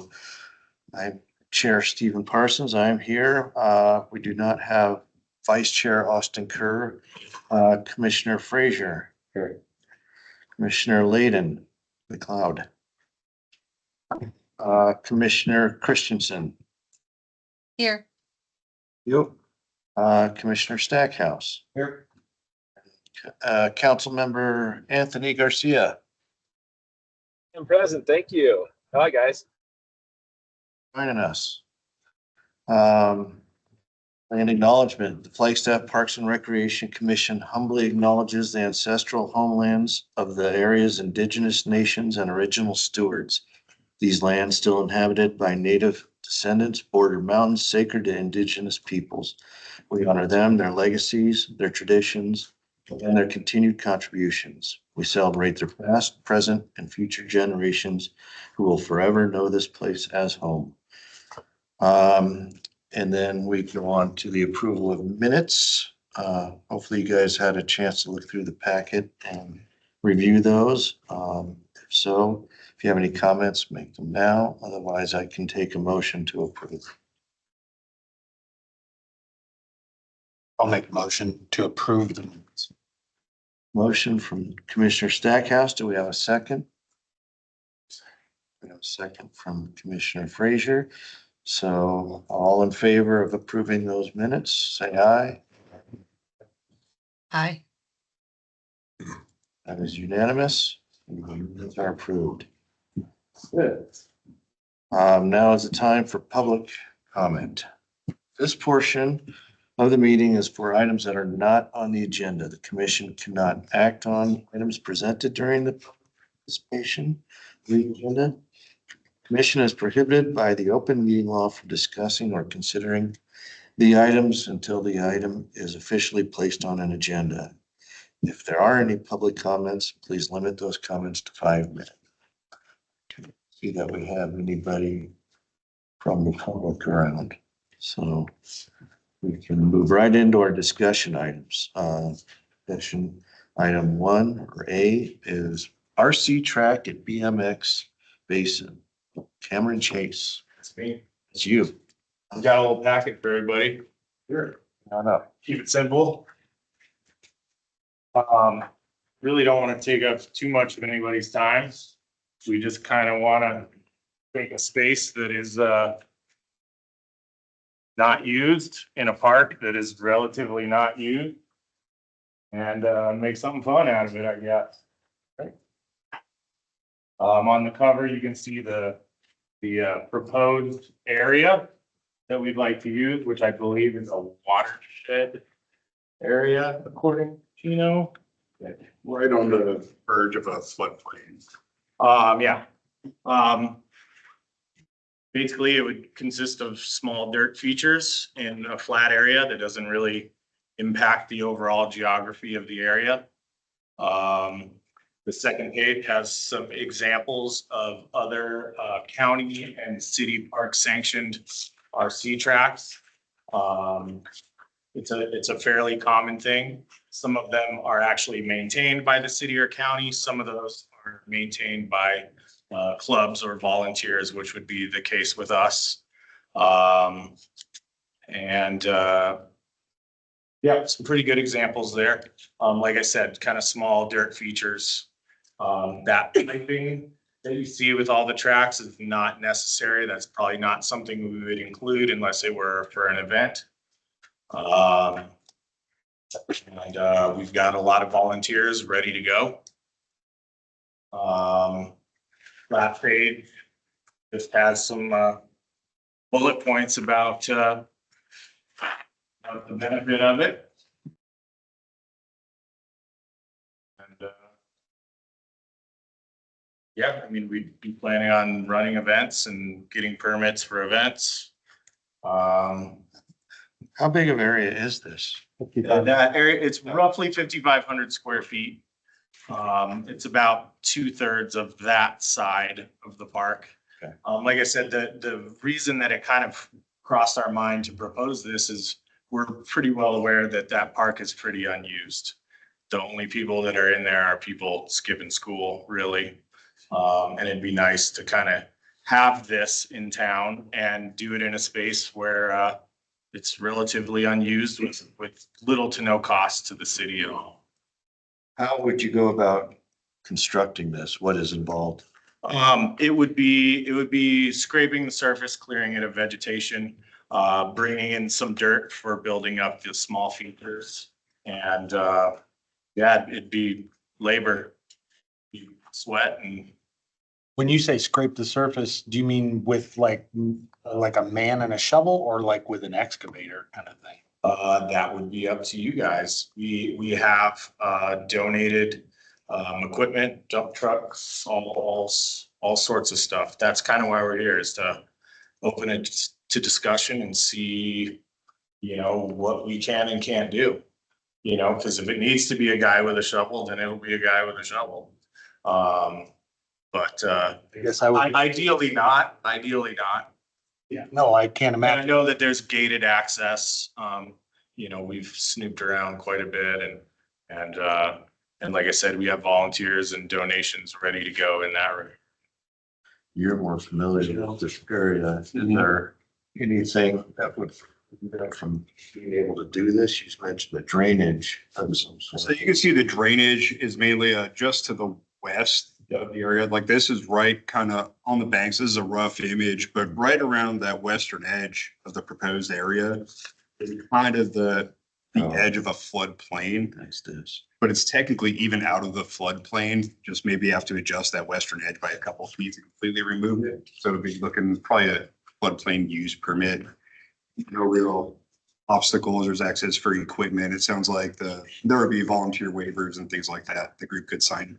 So I'm Chair Stephen Parsons. I am here. We do not have Vice Chair Austin Kerr, Commissioner Frazier, Commissioner Layden McLeod, Commissioner Christensen. Here. You. Commissioner Stackhouse. Here. Councilmember Anthony Garcia. I'm present. Thank you. Hi, guys. Joining us. And acknowledgement, the Flagstaff Parks and Recreation Commission humbly acknowledges the ancestral homelands of the area's indigenous nations and original stewards. These lands still inhabited by native descendants, border mountains sacred to indigenous peoples. We honor them, their legacies, their traditions, and their continued contributions. We celebrate their past, present, and future generations who will forever know this place as home. And then we go on to the approval of minutes. Hopefully you guys had a chance to look through the packet and review those. If so, if you have any comments, make them now. Otherwise, I can take a motion to approve. I'll make a motion to approve the minutes. Motion from Commissioner Stackhouse. Do we have a second? We have a second from Commissioner Frazier. So all in favor of approving those minutes, say aye. Aye. That is unanimous. The minutes are approved. Good. Now is the time for public comment. This portion of the meeting is for items that are not on the agenda. The commission cannot act on items presented during the participation of the agenda. Commission is prohibited by the open meeting law from discussing or considering the items until the item is officially placed on an agenda. If there are any public comments, please limit those comments to 5 minutes. See that we have anybody from the public around. So we can move right into our discussion items. Discussion item 1 or A is RC track at BMX Basin. Cameron Chase. That's me. It's you. I've got a little packet for everybody. Sure. No. Keep it simple. Really don't want to take up too much of anybody's time. We just kind of want to make a space that is not used in a park that is relatively not used and make something fun out of it, I guess. Right. On the cover, you can see the proposed area that we'd like to use, which I believe is a watershed area, according to Gino. Right on the verge of a floodplain. Yeah. Basically, it would consist of small dirt features in a flat area that doesn't really impact the overall geography of the area. The second page has some examples of other county and city park sanctioned RC tracks. It's a fairly common thing. Some of them are actually maintained by the city or county. Some of those are maintained by clubs or volunteers, which would be the case with us. Yeah, some pretty good examples there. Like I said, kind of small dirt features. That piping that you see with all the tracks is not necessary. That's probably not something we would include unless it were for an event. We've got a lot of volunteers ready to go. Last page just has some bullet points about the benefit of it. And yeah, I mean, we'd be planning on running events and getting permits for events. How big of area is this? That area, it's roughly 5,500 square feet. It's about 2/3 of that side of the park. Okay. Like I said, the reason that it kind of crossed our mind to propose this is we're pretty well aware that that park is pretty unused. The only people that are in there are people skipping school, really. And it'd be nice to kind of have this in town and do it in a space where it's relatively unused with little to no cost to the city at all. How would you go about constructing this? What is involved? It would be scraping the surface, clearing it of vegetation, bringing in some dirt for building up the small features. And, yeah, it'd be labor, sweat and, When you say scrape the surface, do you mean with like a man and a shovel or like with an excavator kind of thing? that would be up to you guys. We have, donated, equipment, dump trucks, all sorts of stuff. That's kind of why we're here, is to open it to discussion and see, what we can and can't do. Because if it needs to be a guy with a shovel, then it'll be a guy with a shovel. But I guess I would, ideally not, yeah, no, I can't And I imagine. know that there's gated access. We've snooped around quite a bit and like I said, we have volunteers and donations ready to go in that room. You're more familiar with this area. Is there anything that would prevent you from being able to do this? You mentioned the drainage of some So sort. you can see the drainage is mainly just to the west of the area. Like this is right kind of on the banks. This is a rough image, but right around that western edge of the proposed area is kind of the Oh. edge of a floodplain, That's this. but it's technically even out of the floodplain. Just maybe have to adjust that western edge by a couple of feet to completely remove it. So it'll be looking probably a floodplain use permit. No real obstacles. There's access for equipment. It sounds like there would be volunteer waivers and things like that the group could sign.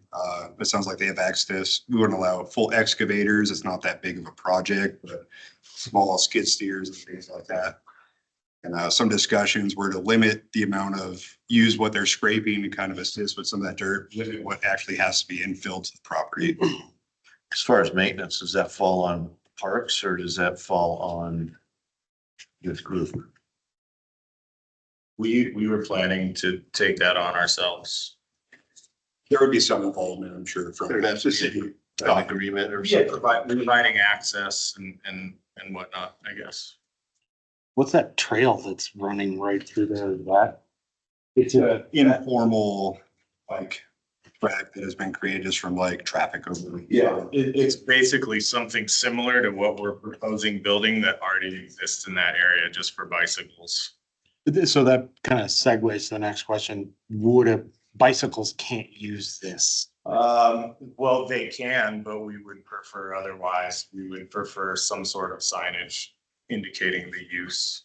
It sounds like they have access. We wouldn't allow full excavators. It's not that big of a project, but small skid steers and things like that. And some discussions were to limit the amount of use what they're scraping to kind of assist with some of that dirt, limit what actually has to be infilled to the property. As far as maintenance, does that fall on parks or does that fall on this group? We were planning to take that on ourselves. There would be some involvement, I'm sure, from There'd have the to city. be an agreement or Yeah, something. providing access and whatnot, I guess. What's that trail that's running right through there? That? It's an informal, like, track that has been created just from like traffic over. It's basically something similar to what we're proposing building that already exists in that area just for bicycles. So that kind of segues to the next question. Bicycles can't use this? Well, they can, but we would prefer otherwise. We would prefer some sort of signage indicating the use.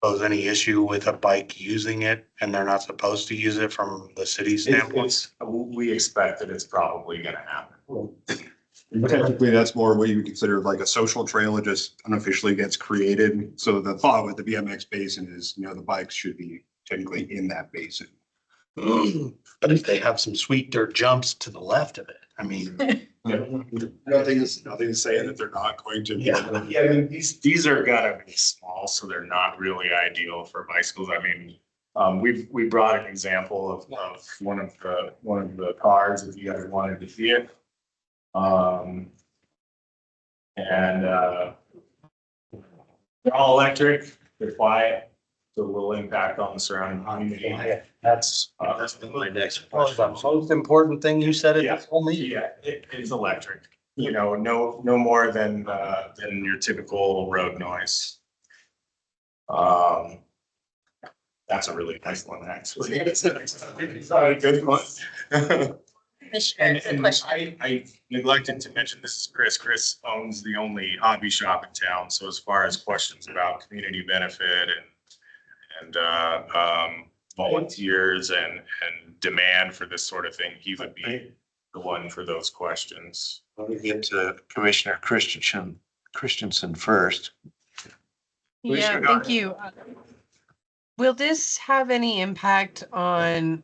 Pose any issue with a bike using it and they're not supposed to use it from the city standpoint? We expect that it's probably gonna happen. Technically, that's more what you would consider like a social trail. It just unofficially gets created. So the thought with the BMX basin is, the bikes should be technically in that basin. But if they have some sweet dirt jumps to the left of it, I mean. Nothing is saying that they're not going to. Yeah, I mean, these are gonna be small, so they're not really ideal for bicycles. I mean, we brought an example of one of the cars, if you guys wanted to see it. They're all electric, they're quiet, so little impact on the surrounding community. That's My next probably the question. most important thing you said at Yeah. this whole meeting. Yeah, it's electric, no more than your typical road noise. That's a really nice one, actually. It's a good one. Commissioner, it's a And question. I neglected to mention, this is Chris. Chris owns the only hobby shop in town. So as far as questions about community benefit and volunteers and demand for this sort of thing, he would be the one for those questions. Let me get to Commissioner Christensen first. Yeah, Commissioner thank you. Will this have any impact on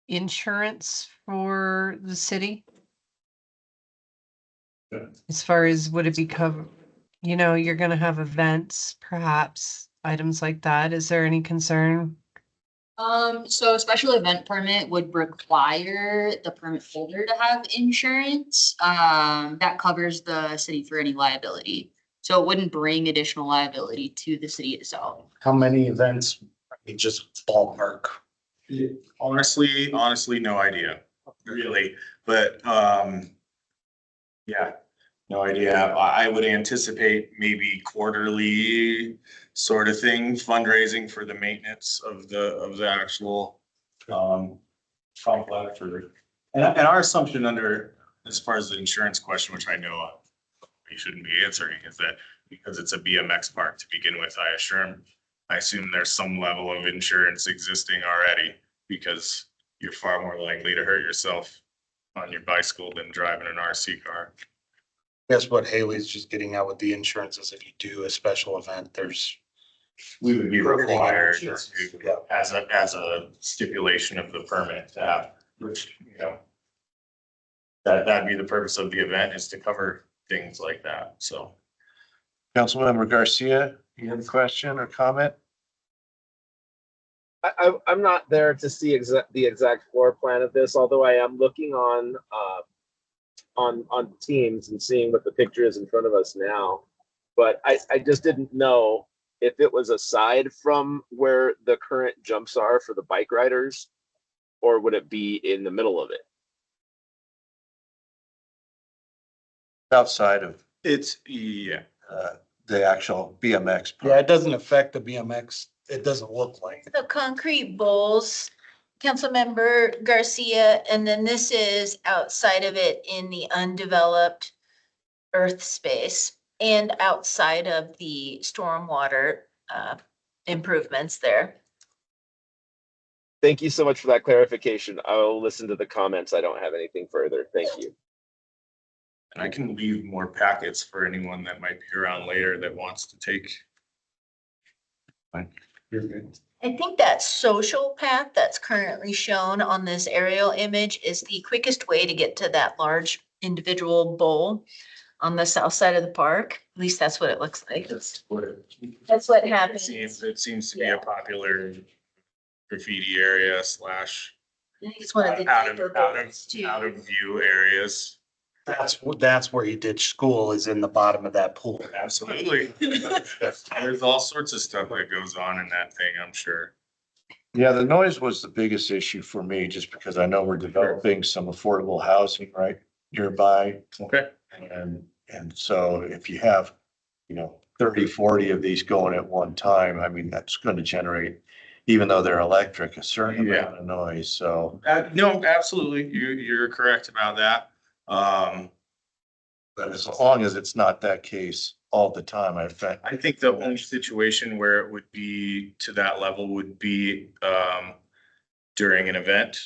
insurance for the city? As far as would it be covered, you're gonna have events, perhaps, items like that. Is there any concern So a special event permit would require the permit holder to have insurance, that covers the city for any liability. So it wouldn't bring additional liability to the city itself. How many events, I mean, just ballpark? Honestly, no idea, really, but, yeah, no idea. I would anticipate maybe quarterly sort of thing, fundraising for the maintenance of the actual, complex or. And our assumption under, as far as the insurance question, which I know we shouldn't be answering, is that because it's a BMX park to begin with, I assume there's some level of insurance existing already, because you're far more likely to hurt yourself on your bicycle than driving an RC car. Guess what Haley's just getting out with the insurance is if you do a special event, there's. We would be required to, Yeah. as a stipulation of the permit to have, which, you know, that'd be the purpose of the event, is to cover things like that, so. Councilmember Garcia, you have a question or comment? I'm not there to see the exact floor plan of this, although I am looking on Teams and seeing what the picture is in front of us now. But I just didn't know if it was aside from where the current jumps are for the bike riders, or would it be in the middle of it? Outside of It's, yeah. the actual BMX. Yeah, it doesn't affect the BMX. It doesn't look like. The concrete bowls, Councilmember Garcia, and then this is outside of it in the undeveloped earth space and outside of the stormwater improvements there. Thank you so much for that clarification. I will listen to the comments. I don't have anything further. Thank you. And I can leave more packets for anyone that might be around later that wants to take. You're good. I think that social path that's currently shown on this aerial image is the quickest way to get to that large individual bowl on the south side of the park. At least that's what it looks like. That's what happens. It seems to be a popular graffiti area slash I think it's one of the deeper bowls too. out of view areas. That's where he ditched school, is in the bottom of that pool. Absolutely. There's all sorts of stuff that goes on in that thing, I'm sure. Yeah, the noise was the biggest issue for me, just because I know we're developing some affordable housing right nearby. Okay. And so if you have, 30, 40 of these going at one time, I mean, that's going to generate, even though they're electric, a certain amount of noise, so. No, absolutely. You're correct about that. But as long as it's not that case all the time, I think the only situation where it would be to that level would be during an event,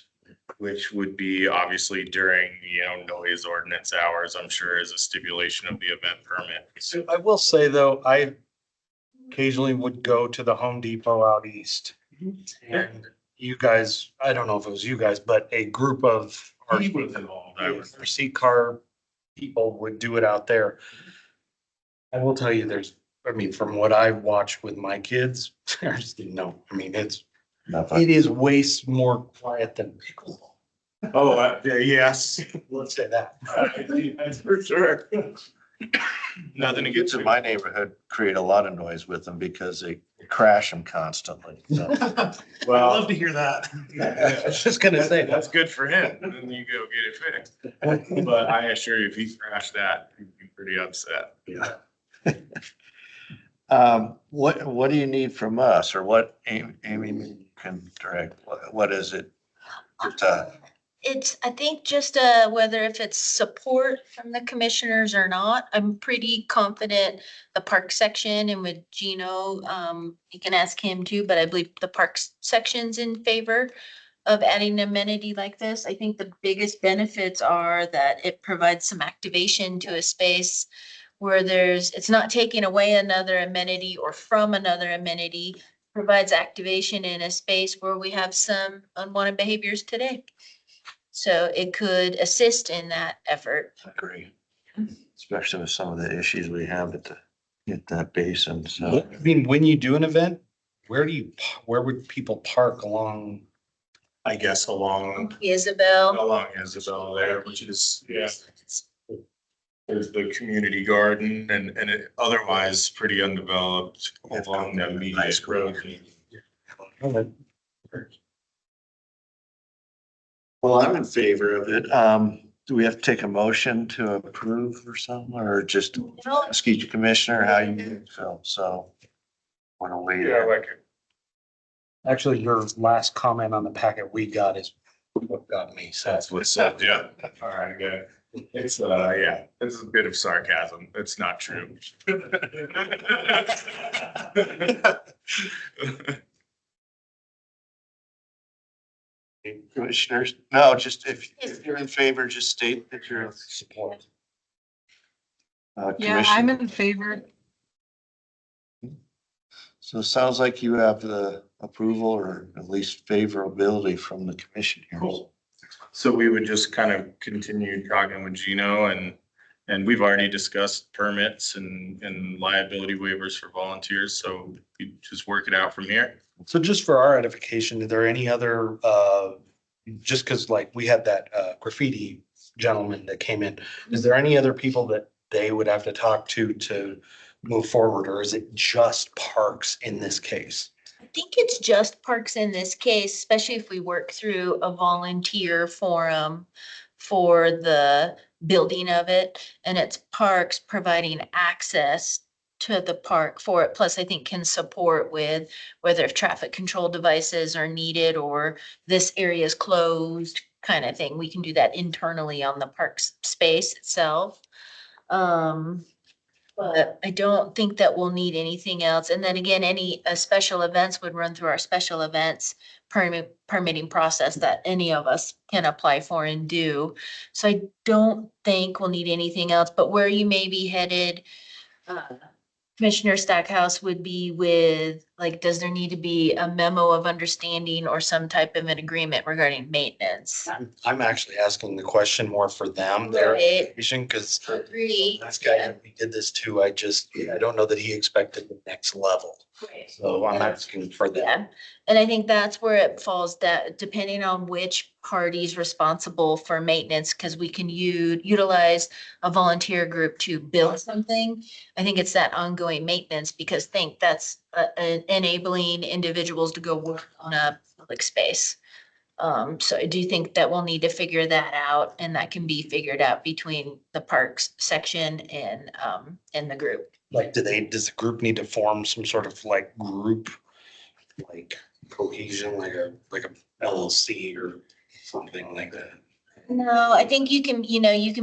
which would be obviously during, noise ordinance hours, I'm sure, is a stipulation of the event permit. So I will say though, I occasionally would go to the Home Depot out east. And you guys, I don't know if it was you guys, but a group of He was involved. I was. RC car people would do it out there. I will tell you, from what I watched with my kids, it is way more quiet than pickleball. Oh, yes. Let's say that. That's for sure. Nothing to get Kids in my neighborhood create a lot of noise with them because they crash them constantly. So. Well, I'd love to hear that. I was just gonna say, that's good for him. And then you go get it fixed. But I assure you, if he crashed that, he'd be pretty upset. yeah. What do you need from us, or what Amy can direct? What is it? It's, I think just whether if it's support from the commissioners or not, I'm pretty confident the park section, and with Gino, you can ask him too, but I believe the parks section's in favor of adding an amenity like this. I think the biggest benefits are that it provides some activation to a space where it's not taking away another amenity or from another amenity, provides activation in a space where we have some unwanted behaviors today. So it could assist in that effort. I agree, especially with some of the issues we have at that basin. So When you do an event, where would people park along? I guess along Isabel. Isabel there, which is, yeah. There's the community garden and it otherwise pretty undeveloped along the immediate road. Well, I'm in favor of it. Do we have to take a motion to approve or something, or just ask each commissioner how you feel? So. Want to wait? Yeah, like, Actually, your last comment on the packet we got is what got me. So that's what's said, yeah. All right, good. It's, yeah, it's a bit of sarcasm. It's not true. Commissioners, no, just if you're in favor, just state that you're. support. Yeah, I'm Commissioner. in favor. So it sounds like you have the approval or at least favorability from the commission here. Cool. So we would just kind of continue talking with Gino and we've already discussed permits and liability waivers for volunteers. So you just work it out from here. So just for our edification, are there any other, just because like we had that graffiti gentleman that came in, is there any other people that they would have to talk to move forward, or is it just parks in this case? I think it's just parks in this case, especially if we work through a volunteer forum for the building of it. And it's parks providing access to the park for it. Plus, I think can support with whether if traffic control devices are needed or this area is closed kind of thing. We can do that internally on the parks space itself. But I don't think that we'll need anything else. And then again, any special events would run through our special events permitting process that any of us can apply for and do. So I don't think we'll need anything else, but where you may be headed, Commissioner Stackhouse, would be with, like, does there need to be a memo of understanding or some type of an agreement regarding maintenance? I'm actually asking the question more for them, their Right. edification, because Agree. this guy that we did this to, I don't know that he expected the next level. So I'm asking for them. Yeah, and I think that's where it falls, that depending on which party's responsible for maintenance, because we can utilize a volunteer group to build something. I think it's that ongoing maintenance, because that's enabling individuals to go work on a public space. So I do think that we'll need to figure that out, and that can be figured out between the parks section and the group. Like, does the group need to form some sort of like group, like cohesion, like a LLC or something like that? No, I think you can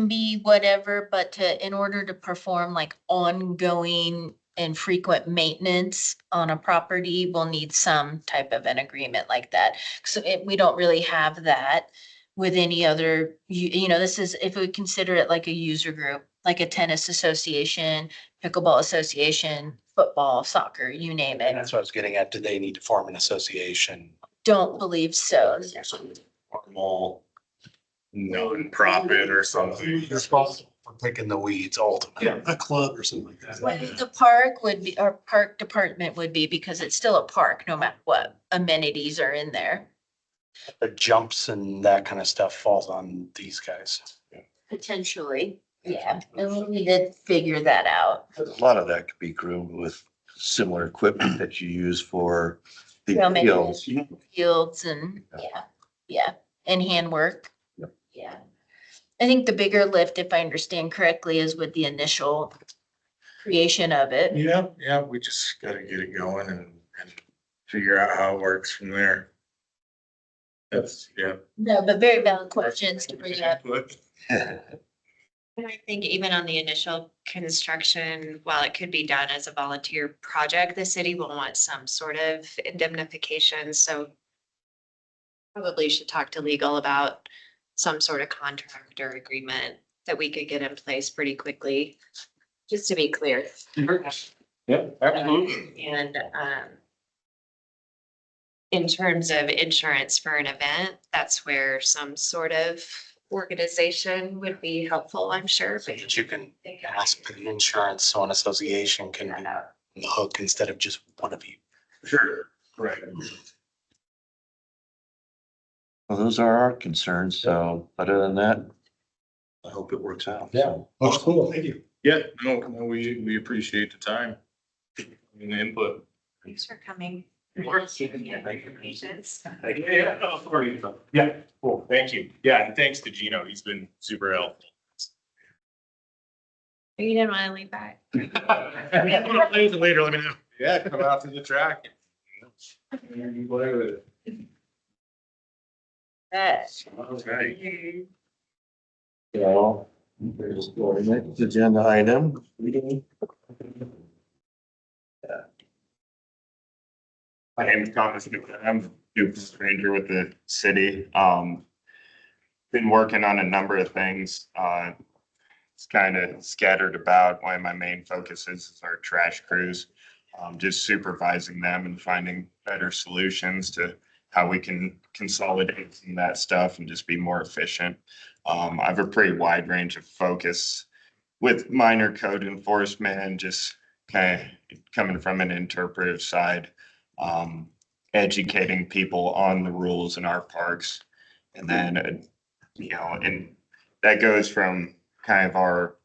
be whatever, but in order to perform like ongoing and frequent maintenance on a property, we'll need some type of an agreement like that. So we don't really have that with any other, this is, if we consider it like a user group, like a tennis association, pickleball association, football, soccer, you name And it. that's what I was getting at. Do they need to form an association? Don't believe so. Formal non-profit or something. Responsible for picking the weeds ultimately. Yeah. A club or something like that. Well, the park would be, our park department would be, because it's still a park, no matter what amenities are in there. The jumps and that kind of stuff falls on these guys. Potentially, yeah, and we'll need to figure that out. A lot of that could be groomed with similar equipment that you use for the Trail fields. Fields and, yeah, and handwork. Yep. Yeah. I think the bigger lift, if I understand correctly, is with the initial creation of it. Yeah, we just gotta get it going and figure out how it works from there. That's, yeah. No, but very valid questions to bring up. And I think even on the initial construction, while it could be done as a volunteer project, the city will want some sort of indemnification, so probably should talk to legal about some sort of contract or agreement that we could get in place pretty quickly, just to be clear. Yeah, absolutely. And in terms of insurance for an event, that's where some sort of organization would be helpful, I'm sure. So that you can ask for the insurance so an association can be on the hook instead of just one of you. Sure. Right. Well, those are our concerns. So other than that, I hope it works out. Yeah. Looks cool. Thank you. Yeah, no, we appreciate the time and the input. Thanks for coming. Patience. Yeah, no, sorry. Yeah, cool, thank you. Yeah, and thanks to Gino, he's been super helpful. You didn't want to leave back. Later, let me know. Yeah, come out to the track. Play with it. Okay. So there's our next agenda item. My name is Thomas. I'm a stranger with the city. Been working on a number of things. It's kind of scattered about. One of my main focuses is our trash crews. Just supervising them and finding better solutions to how we can consolidate some of that stuff and just be more efficient. I have a pretty wide range of focus with minor code enforcement and just kind of coming from an interpretive side, educating people on the rules in our parks. And then, and that goes from kind of our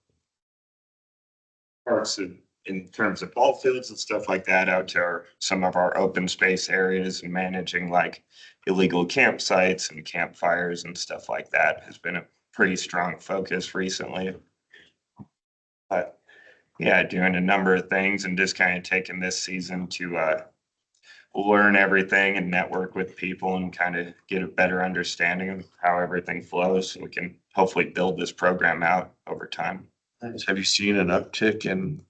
parks in terms of ball fields and stuff like that out to some of our open space areas and managing like illegal campsites and campfires and stuff like that has been a pretty strong focus recently. But yeah, doing a number of things and just kind of taking this season to learn everything and network with people and kind of get a better understanding of how everything flows so we can hopefully build this program out over time. Have you seen an uptick in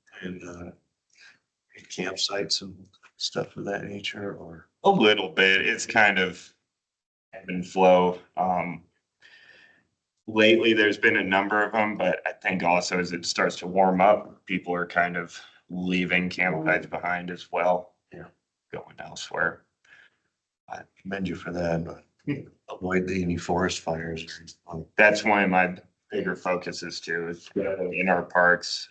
campsites and stuff of that nature or? A little bit. It's kind of ebb and flow. Lately, there's been a number of them, but I think also as it starts to warm up, people are kind of leaving campsites behind as well. Yeah. Going elsewhere. I commend you for that, but avoid any forest fires. That's one of my bigger focuses too, is in our parks.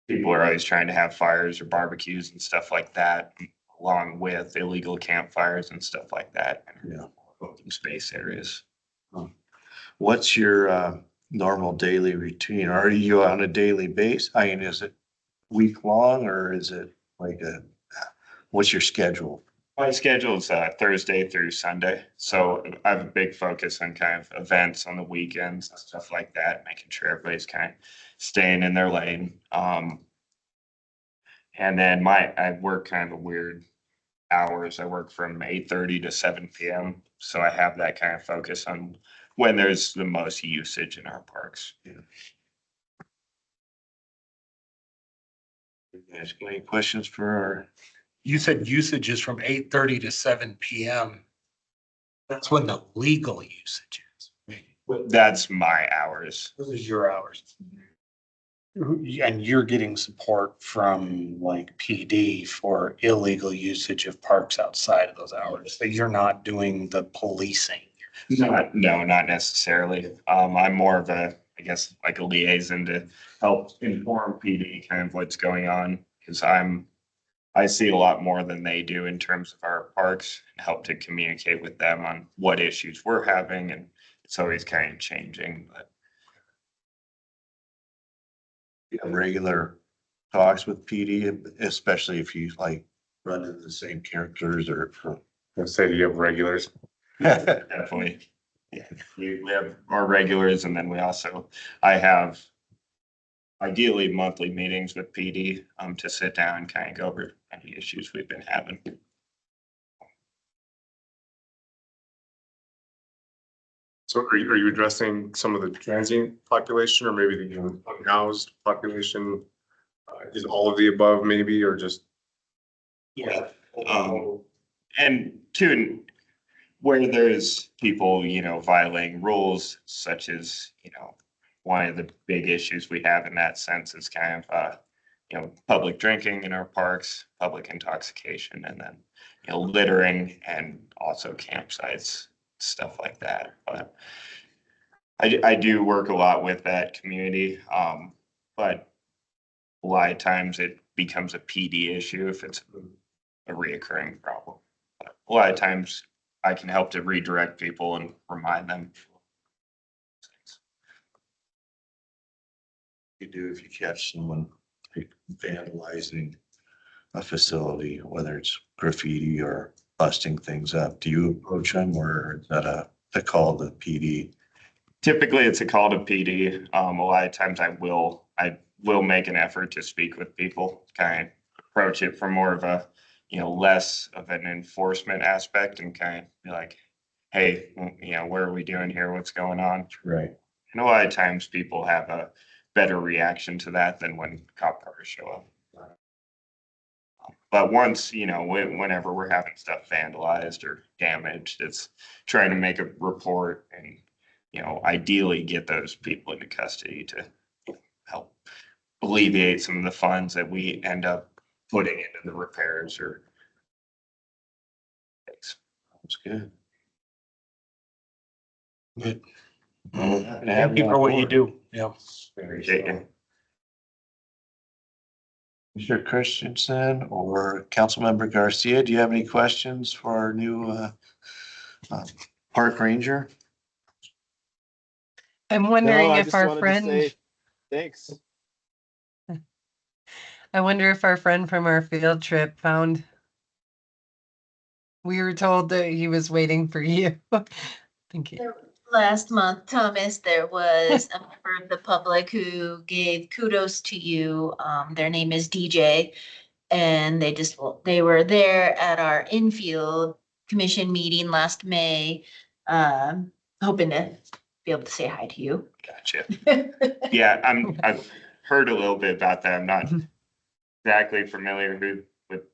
People are always trying to have fires or barbecues and stuff like that, along with illegal campfires and stuff like that. Yeah. Open space areas. What's your normal daily routine? Are you on a daily base? I mean, is it week long or is it like what's your schedule? My schedule is Thursday through Sunday, so I have a big focus on kind of events on the weekends and stuff like that, making sure everybody's kind of staying in their lane. And then I work kind of weird hours. I work from 8:30 to 7 p.m. So I have that kind of focus on when there's the most usage in our parks. Yeah. You guys got any questions for our? You said usage is from 8:30 to 7 PM. That's when the legal usage is. That's my hours. Those is your hours. And you're getting support from like PD for illegal usage of parks outside of those hours. So you're not doing the policing. No, not necessarily. I'm more of a, I guess, like a liaison to help inform PD kind of what's going on. Cause I see a lot more than they do in terms of our parks and help to communicate with them on what issues we're having. And it's always kind of changing, but You have regular talks with PD, especially if you like run into the same characters or. Let's say you have regulars. definitely. Yeah, we have our regulars and then I have ideally monthly meetings with PD to sit down and kind of go over any issues we've been having. So are you addressing some of the transient population or maybe the unhoused population? Is all of the above maybe, or just? Yeah. And two, where there's people, violating rules such as, one of the big issues we have in that sense is kind of, public drinking in our parks, public intoxication, and then, littering and also campsites, stuff like that. But I do work a lot with that community. But a lot of times it becomes a PD issue if it's a reoccurring problem. But a lot of times I can help to redirect people and remind them. You do if you catch someone vandalizing a facility, whether it's graffiti or busting things up, do you approach them or is that a call to PD? Typically, it's a call to PD. A lot of times I will make an effort to speak with people, kind of approach it from more of a, less of an enforcement aspect and kind of be like, hey, what are we doing here? What's going on? Right. And a lot of times people have a better reaction to that than when cop cars show up. But once, whenever we're having stuff vandalized or damaged, it's trying to make a report and, ideally get those people into custody to help alleviate some of the funds that we end up putting into the repairs or things. That's good. Good. Well, happy to have Thank you on for what you board. do. Yeah. Appreciate you. Mr. Christensen or Councilmember Garcia, do you have any questions for our new park ranger? I'm wondering No, I if just our wanted to friend, say thanks. I wonder if our friend from our field trip found. We were told that he was waiting for you. Thank you. Last month, Thomas, there was a member of the public who gave kudos to you. Their name is DJ. And they were there at our infield commission meeting last May, hoping to be able to say hi to you. Gotcha. Yeah, I've heard a little bit about that. I'm not exactly familiar with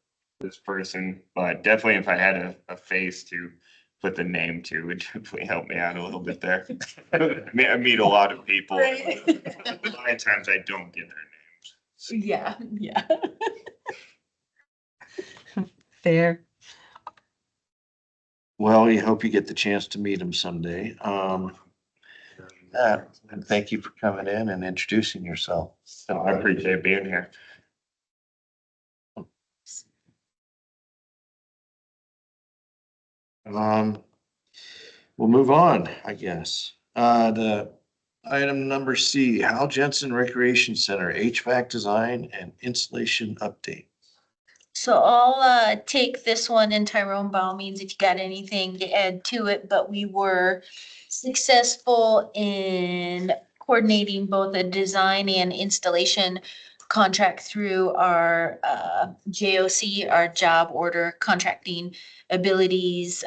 this person, but definitely if I had a face to put the name to, would definitely help me out a little bit there. I meet a lot of people. Right. A lot of times I don't get their names. Yeah, yeah. Fair. Well, we hope you get the chance to meet him someday. And thank you for coming in and introducing yourself. So I appreciate being here. We'll move on, I guess. The item number C, Hal Jensen Recreation Center, HVAC design and installation update. So I'll take this one and Tyrone by all means if you got anything to add to it, but we were successful in coordinating both a design and installation contract through our JOC, our job order contracting abilities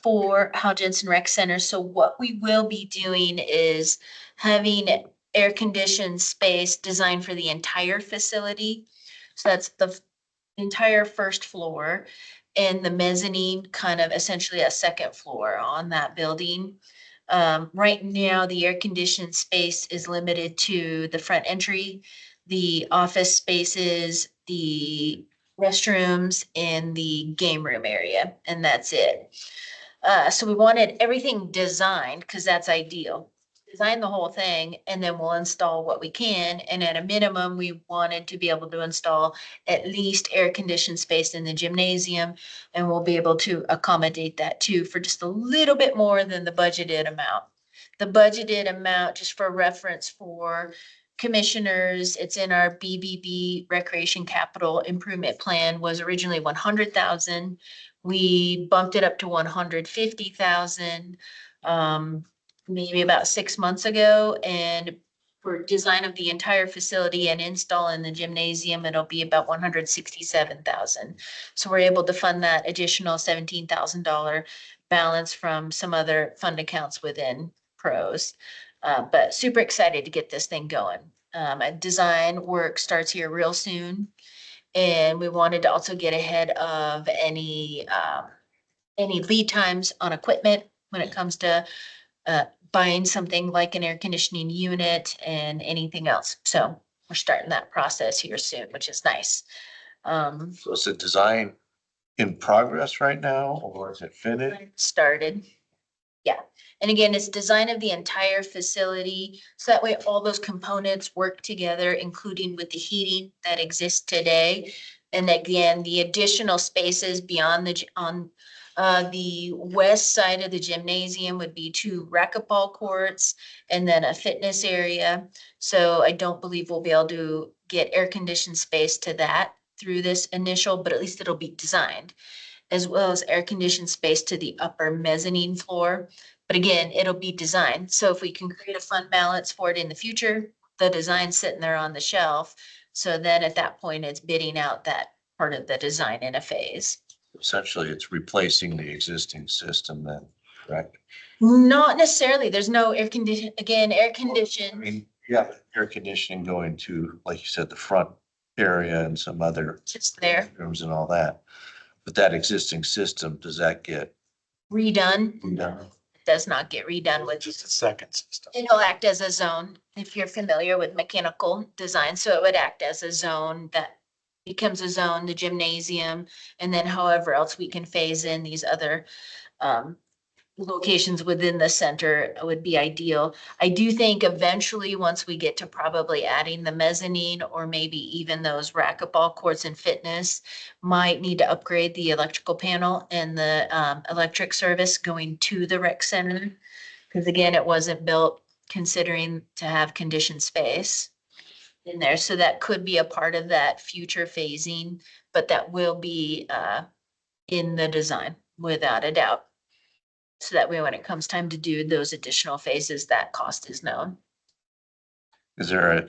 for Hal Jensen Rec Center. So what we will be doing is having air conditioned space designed for the entire facility. So that's the entire first floor and the mezzanine kind of essentially a second floor on that building. Right now, the air conditioned space is limited to the front entry, the office spaces, the restrooms, and the game room area, and that's it. So we wanted everything designed because that's ideal. Design the whole thing and then we'll install what we can. And at a minimum, we wanted to be able to install at least air conditioned space in the gymnasium. And we'll be able to accommodate that too for just a little bit more than the budgeted amount. The budgeted amount, just for reference for commissioners, it's in our BBB Recreation Capital Improvement Plan, was originally 100,000. We bumped it up to 150,000 maybe about 6 months ago. And for design of the entire facility and install in the gymnasium, it'll be about 167,000. So we're able to fund that additional $17,000 balance from some other fund accounts within pros. But super excited to get this thing going. Design work starts here real soon. And we wanted to also get ahead of any lead times on equipment when it comes to buying something like an air conditioning unit and anything else. So we're starting that process here soon, which is nice. So is the design in progress right now or is it finished? Started. Yeah. And again, it's design of the entire facility. So that way all those components work together, including with the heating that exists today. And again, the additional spaces beyond on the west side of the gymnasium would be 2 racquetball courts and then a fitness area. So I don't believe we'll be able to get air conditioned space to that through this initial, but at least it'll be designed, as well as air conditioned space to the upper mezzanine floor. But again, it'll be designed. So if we can create a fund balance for it in the future, the design's sitting there on the shelf. So then at that point, it's bidding out that part of the design in a phase. Essentially, it's replacing the existing system then, correct? Not necessarily. There's no air condition, again, air I condition. mean, yeah, air conditioning going to, like you said, the front area and some other Just there, rooms and all that. But that existing system, does that get redone, redone? does not get redone with. Just a second system. It'll act as a zone, if you're familiar with mechanical design, so it would act as a zone that becomes a zone, the gymnasium, and then however else we can phase in these other locations within the center would be ideal. I do think eventually, once we get to probably adding the mezzanine or maybe even those racquetball courts and fitness, might need to upgrade the electrical panel and the electric service going to the rec center. Because again, it wasn't built considering to have conditioned space in there. So that could be a part of that future phasing, but that will be in the design without a doubt. So that way, when it comes time to do those additional phases, that cost is known. Is there a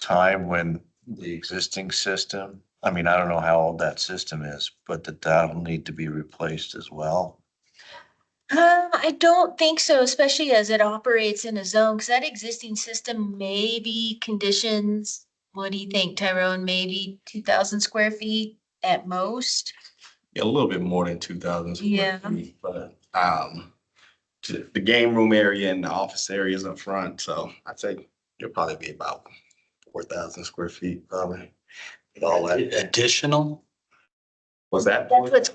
time when the existing system, I mean, I don't know how old that system is, but that'll need to be replaced as well? I don't think so, especially as it operates in a zone, because that existing system maybe conditions, what do you think, Tyrone? Maybe 2,000 square feet at most? Yeah, a little bit more than 2,000 Yeah. square feet, but the game room area and the office areas up front, so I'd say it'll probably be about 4,000 square feet, probably. With all that additional? Was that? That's what's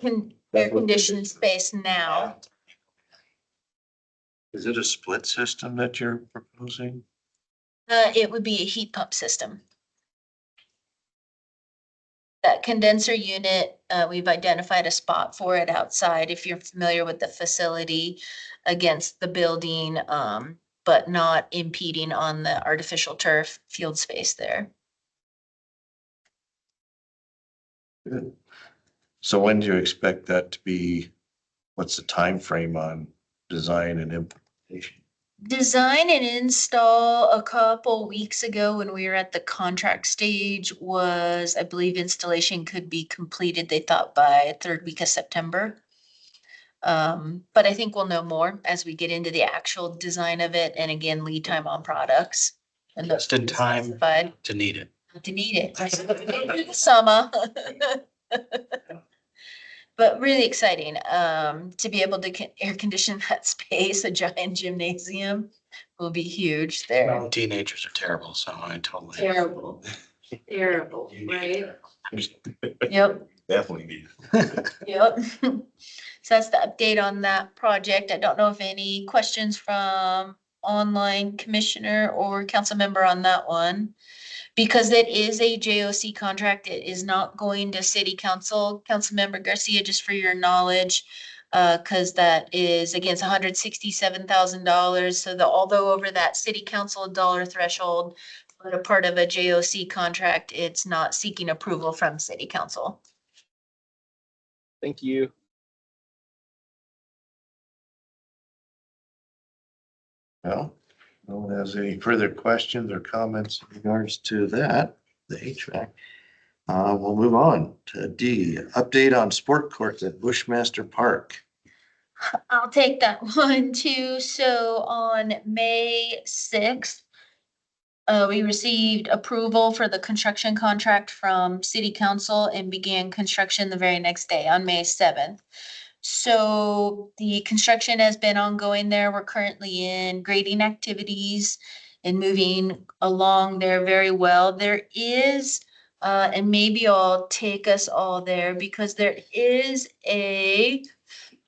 air conditioned space now. Is it a split system that you're proposing? It would be a heat pump system. That condenser unit, we've identified a spot for it outside, if you're familiar with the facility, against the building, but not impeding on the artificial turf field space there. Good. So when do you expect that to be, what's the time frame on design and implementation? Design and install a couple weeks ago when we were at the contract stage was, I believe installation could be completed, they thought by 3rd week of September. But I think we'll know more as we get into the actual design of it, and again, lead time on products. And Just in time specified to need it. to need it. Summer. But really exciting, to be able to air condition that space, a giant gymnasium will be huge there. Well, teenagers are terrible, so I totally. Terrible, terrible, right? Yep. Definitely need it. Yep. So that's the update on that project. I don't know if any questions from online commissioner or council member on that one. Because it is a JOC contract, it is not going to city council. Councilmember Garcia, just for your knowledge, because that is against $167,000. So although over that city council dollar threshold, but a part of a JOC contract, it's not seeking approval from city council. Thank you. Well, no one has any further questions or comments in regards to that, the HVAC. We'll move on to D, update on sport courts at Bushmaster Park. I'll take that one too. So on May 6th, we received approval for the construction contract from city council and began construction the very next day on May 7th. So the construction has been ongoing there. We're currently in grading activities and moving along there very well. There is, and maybe I'll take us all there because there is a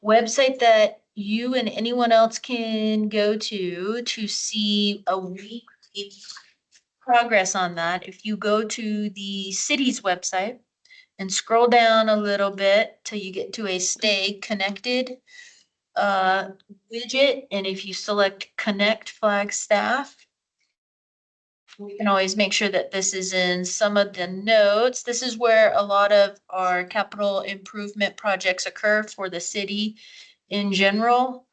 website that you and anyone else can go to see a weekly progress on that. If you go to the city's website, and scroll down a little bit till you get to a stay connected widget. And if you select connect Flagstaff, we can always make sure that this is in some of the notes. This is where a lot of our capital improvement projects occur for the city in general.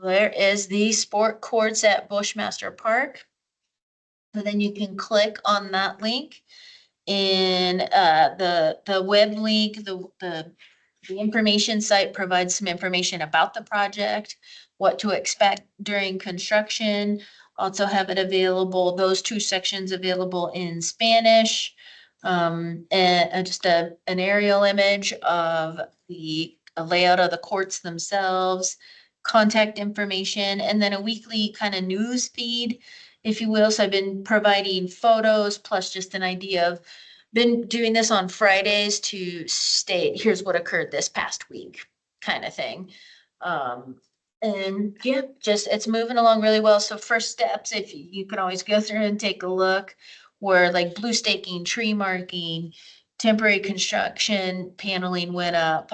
There is the sport courts at Bushmaster Park. So then you can click on that link and the web link, the information site provides some information about the project, what to expect during construction. Also have it available, those two sections available in Spanish. And just an aerial image of the layout of the courts themselves, contact information, and then a weekly kind of news feed, if you will. So I've been providing photos plus just an idea of, been doing this on Fridays to state, here's what occurred this past week, kind of thing. And yeah, just it's moving along really well. So first steps, if you can always go through and take a look, where like blue staking, tree marking, temporary construction, paneling went up,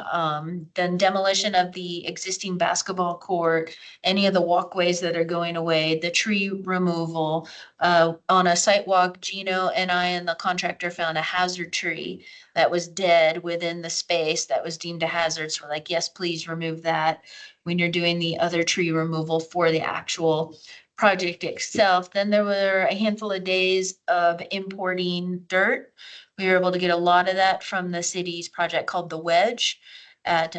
then demolition of the existing basketball court, any of the walkways that are going away, the tree removal. On a site walk, Gino and I and the contractor found a hazard tree that was dead within the space that was deemed a hazard. So we're like, yes, please remove that when you're doing the other tree removal for the actual project itself. Then there were a handful of days of importing dirt. We were able to get a lot of that from the city's project called The Wedge at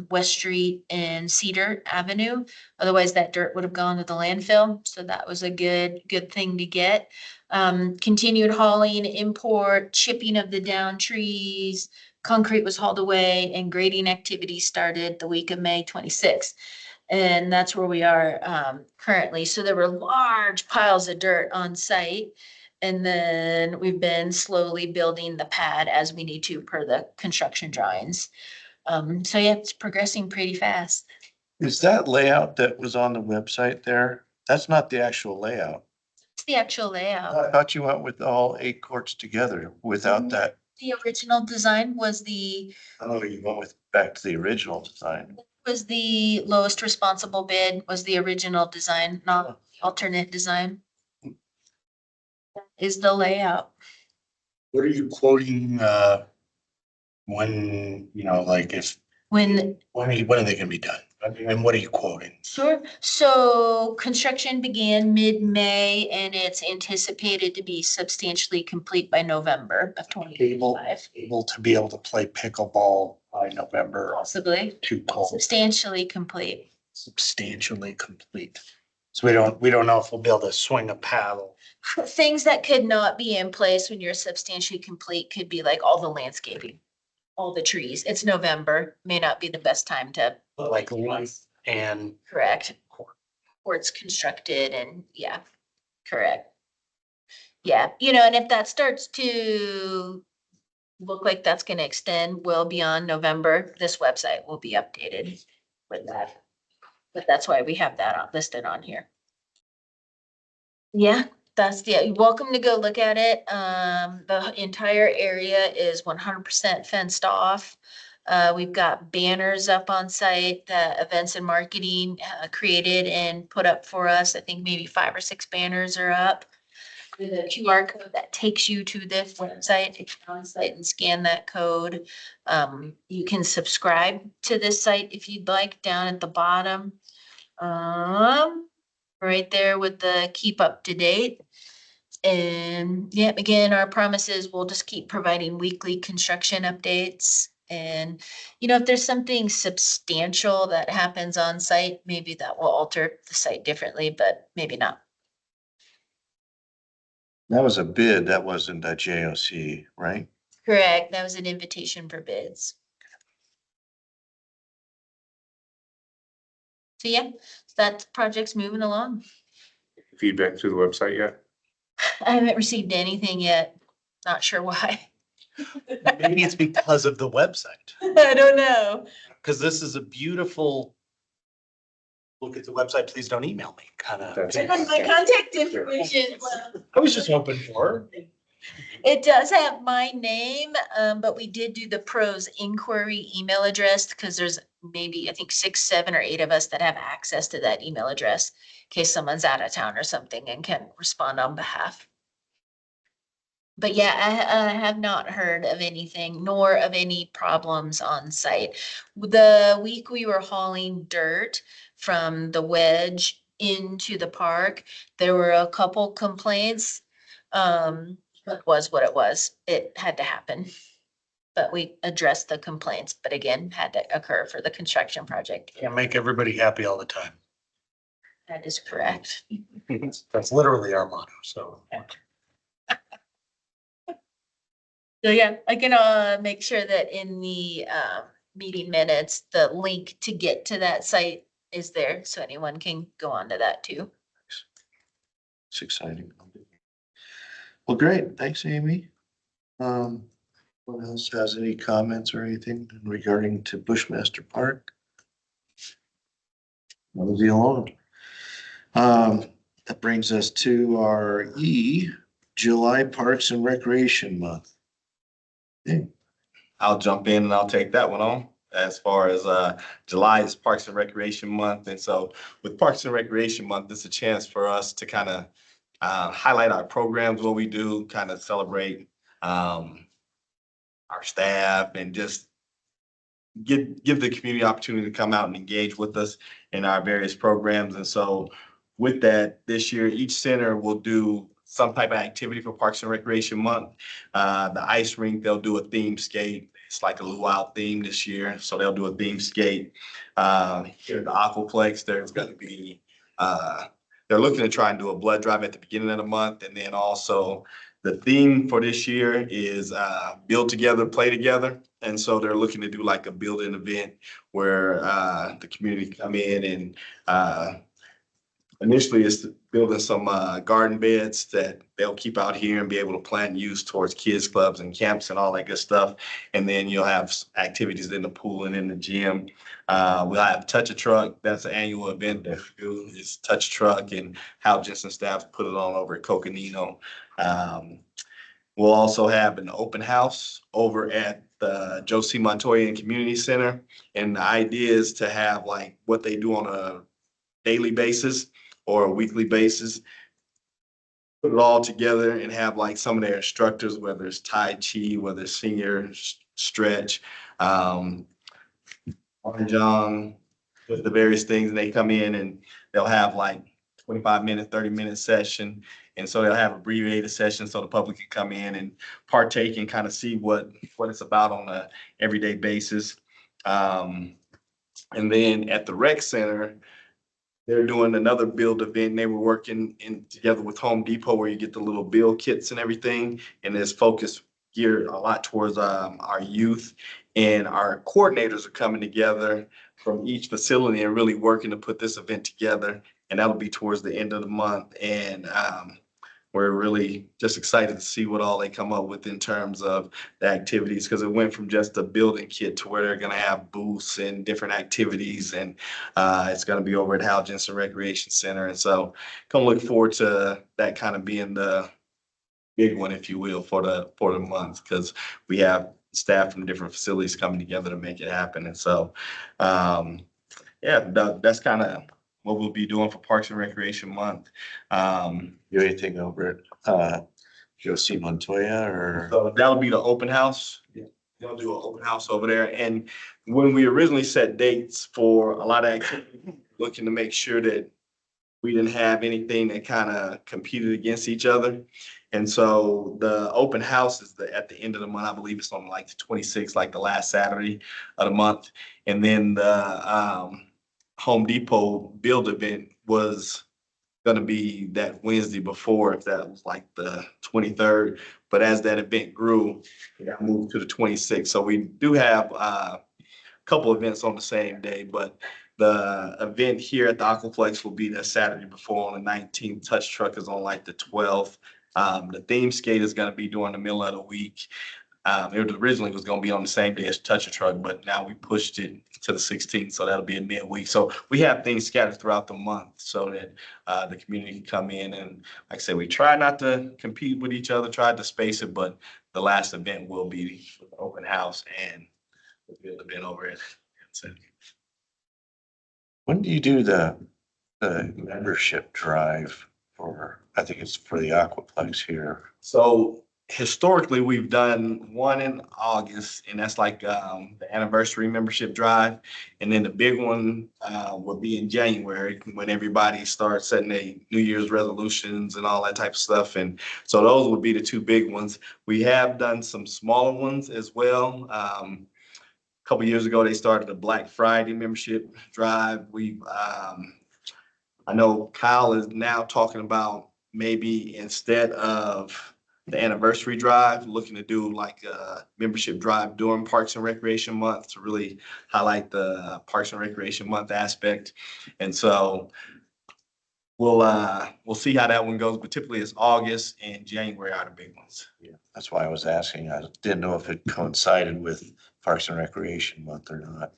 West Street and Cedar Avenue. Otherwise, that dirt would have gone to the landfill. So that was a good thing to get. Continued hauling, import, chipping of the down trees, concrete was hauled away, and grading activities started the week of May 26th. And that's where we are currently. So there were large piles of dirt on site. And then we've been slowly building the pad as we need to per the construction drawings. So yeah, it's progressing pretty fast. Is that layout that was on the website there? That's not the actual layout. It's the actual layout. I thought you went with all 8 courts together without that. The original design was Oh, you went with back to the original design. the lowest responsible bid, was the original design, not alternate design. Is the layout. What are you quoting, when, like if, When, when are they gonna be done? I mean, and what are you quoting? sure, so construction began mid-May and it's anticipated to be substantially complete by November of 2025. Able to be able to play pickleball by November, Possibly, too cold, substantially complete. substantially complete. So we don't know if we'll be able to swing a paddle. Things that could not be in place when you're substantially complete could be like all the landscaping, all the trees. It's November, may not be the best time to. Like light and Correct. Courts constructed and yeah, correct. Yeah, and if that starts to look like that's gonna extend well beyond November, this website will be updated with that. But that's why we have that listed on here. Yeah, you're welcome to go look at it. The entire area is 100% fenced off. We've got banners up on site that events and marketing created and put up for us. I think maybe 5 or 6 banners are up. With a QR code that takes you to this website, to the on site and scan that code. You can subscribe to this site if you'd like, down at the bottom. Right there with the keep up to date. And yeah, again, our promise is we'll just keep providing weekly construction updates. And, if there's something substantial that happens on site, maybe that will alter the site differently, but maybe not. That was a bid. That wasn't a JOC, right? Correct. That was an invitation for bids. So yeah, that project's moving along. Feedback through the website yet? I haven't received anything yet. Not sure why. maybe it's because of the website. I don't know. Because this is a beautiful, look at the website, please don't email me, kind of. That's- I got my contact information. Well, I was just hoping for. It does have my name, but we did do the pros inquiry email address because there's maybe, I think 6, 7, or 8 of us that have access to that email address in case someone's out of town or something and can respond on behalf. But yeah, I have not heard of anything nor of any problems on site. The week we were hauling dirt from the wedge into the park, there were a couple complaints. It was what it was. It had to happen. But we addressed the complaints, but again, had to occur for the construction project. Can't make everybody happy all the time. That is correct. That's literally our motto, so. So yeah, I can make sure that in the meeting minutes, the link to get to that site is there, so anyone can go onto that too. It's exciting. Well, great. Thanks, Amy. What else has any comments or anything regarding to Bushmaster Park? One of the alone. That brings us to our July Parks and Recreation Month. Okay. I'll jump in and I'll take that one on. As far as July is Parks and Recreation Month. And so with Parks and Recreation Month, it's a chance for us to kind of highlight our programs, what we do, kind of celebrate our staff and just give the community opportunity to come out and engage with us in our various programs. And so with that, this year, each center will do some type of activity for Parks and Recreation Month. The ice rink, they'll do a theme skate. It's like a luau theme this year, so they'll do a theme skate. Here at the Aquaplex, there's going to be, they're looking to try and do a blood drive at the beginning of the month. And then also the theme for this year is build together, play together. And so they're looking to do like a building event where the community come in and initially it's building some garden beds that they'll keep out here and be able to plant and use towards kids clubs and camps and all that good stuff. And then you'll have activities in the pool and in the gym. We'll have Touch a Truck. That's an annual event that we do. It's Touch a Truck, and Hal Jensen staff put it on over at Coconino. We'll also have an open house over at the Josie Montoya Community Center. And the idea is to have like what they do on a daily basis or a weekly basis, put it all together and have like some of their instructors, whether it's Tai Chi, whether it's senior stretch, John, with the various things, and they come in and they'll have like 25-minute, 30-minute session. And so they'll have abbreviated sessions so the public can come in and partake and kind of see what it's about on a everyday basis. And then at the rec center, they're doing another build event. They were working together with Home Depot where you get the little build kits and everything. And it's focused geared a lot towards our youth, and our coordinators are coming together from each facility and really working to put this event together. And that'll be towards the end of the month. And we're really just excited to see what all they come up with in terms of the activities, because it went from just a building kit to where they're going to have booths and different activities. And it's going to be over at Hal Jensen Recreation Center. And so come look forward to that kind of being the big one, if you will, for the month, because we have staff from different facilities coming together to make it happen. And so, that's kind of what we'll be doing for Parks and Recreation Month. Do anything over at Josie Montoya or? So that'll be the open house. They'll do an open house over there. And when we originally set dates for a lot of activity, looking to make sure that we didn't have anything that kind of competed against each other. And so the open house is at the end of the month. I believe it's on like the 26th, like the last Saturday of the month. And then the Home Depot build event was going to be that Wednesday before, if that was like the 23rd. But as that event grew, it got moved to the 26th. So we do have a couple events on the same day, but the event here at the Aquaplex will be the Saturday before on the 19th. Touch Truck is on like the 12th. The theme skate is going to be during the middle of the week. It was originally was gonna be on the same day as Touch a Truck, but now we pushed it to the 16th, so that'll be a midweek. So we have things scattered throughout the month so that the community can come in and, like I said, we try not to compete with each other, tried to space it, but the last event will be open house and the event over at. When do you do the membership drive for, I think it's for the Aquaplex here? So historically, we've done one in August, and that's like the anniversary membership drive. And then the big one will be in January when everybody starts setting their New Year's resolutions and all that type of stuff. And so those would be the two big ones. We have done some smaller ones as well. A couple years ago, they started the Black Friday membership drive. I know Kyle is now talking about maybe instead of the anniversary drive, looking to do like a membership drive during Parks and Recreation Month to really highlight the Parks and Recreation Month aspect. And so we'll see how that one goes, but typically it's August and January are the big ones. Yeah, that's why I was asking. I didn't know if it coincided with Parks and Recreation Month or not.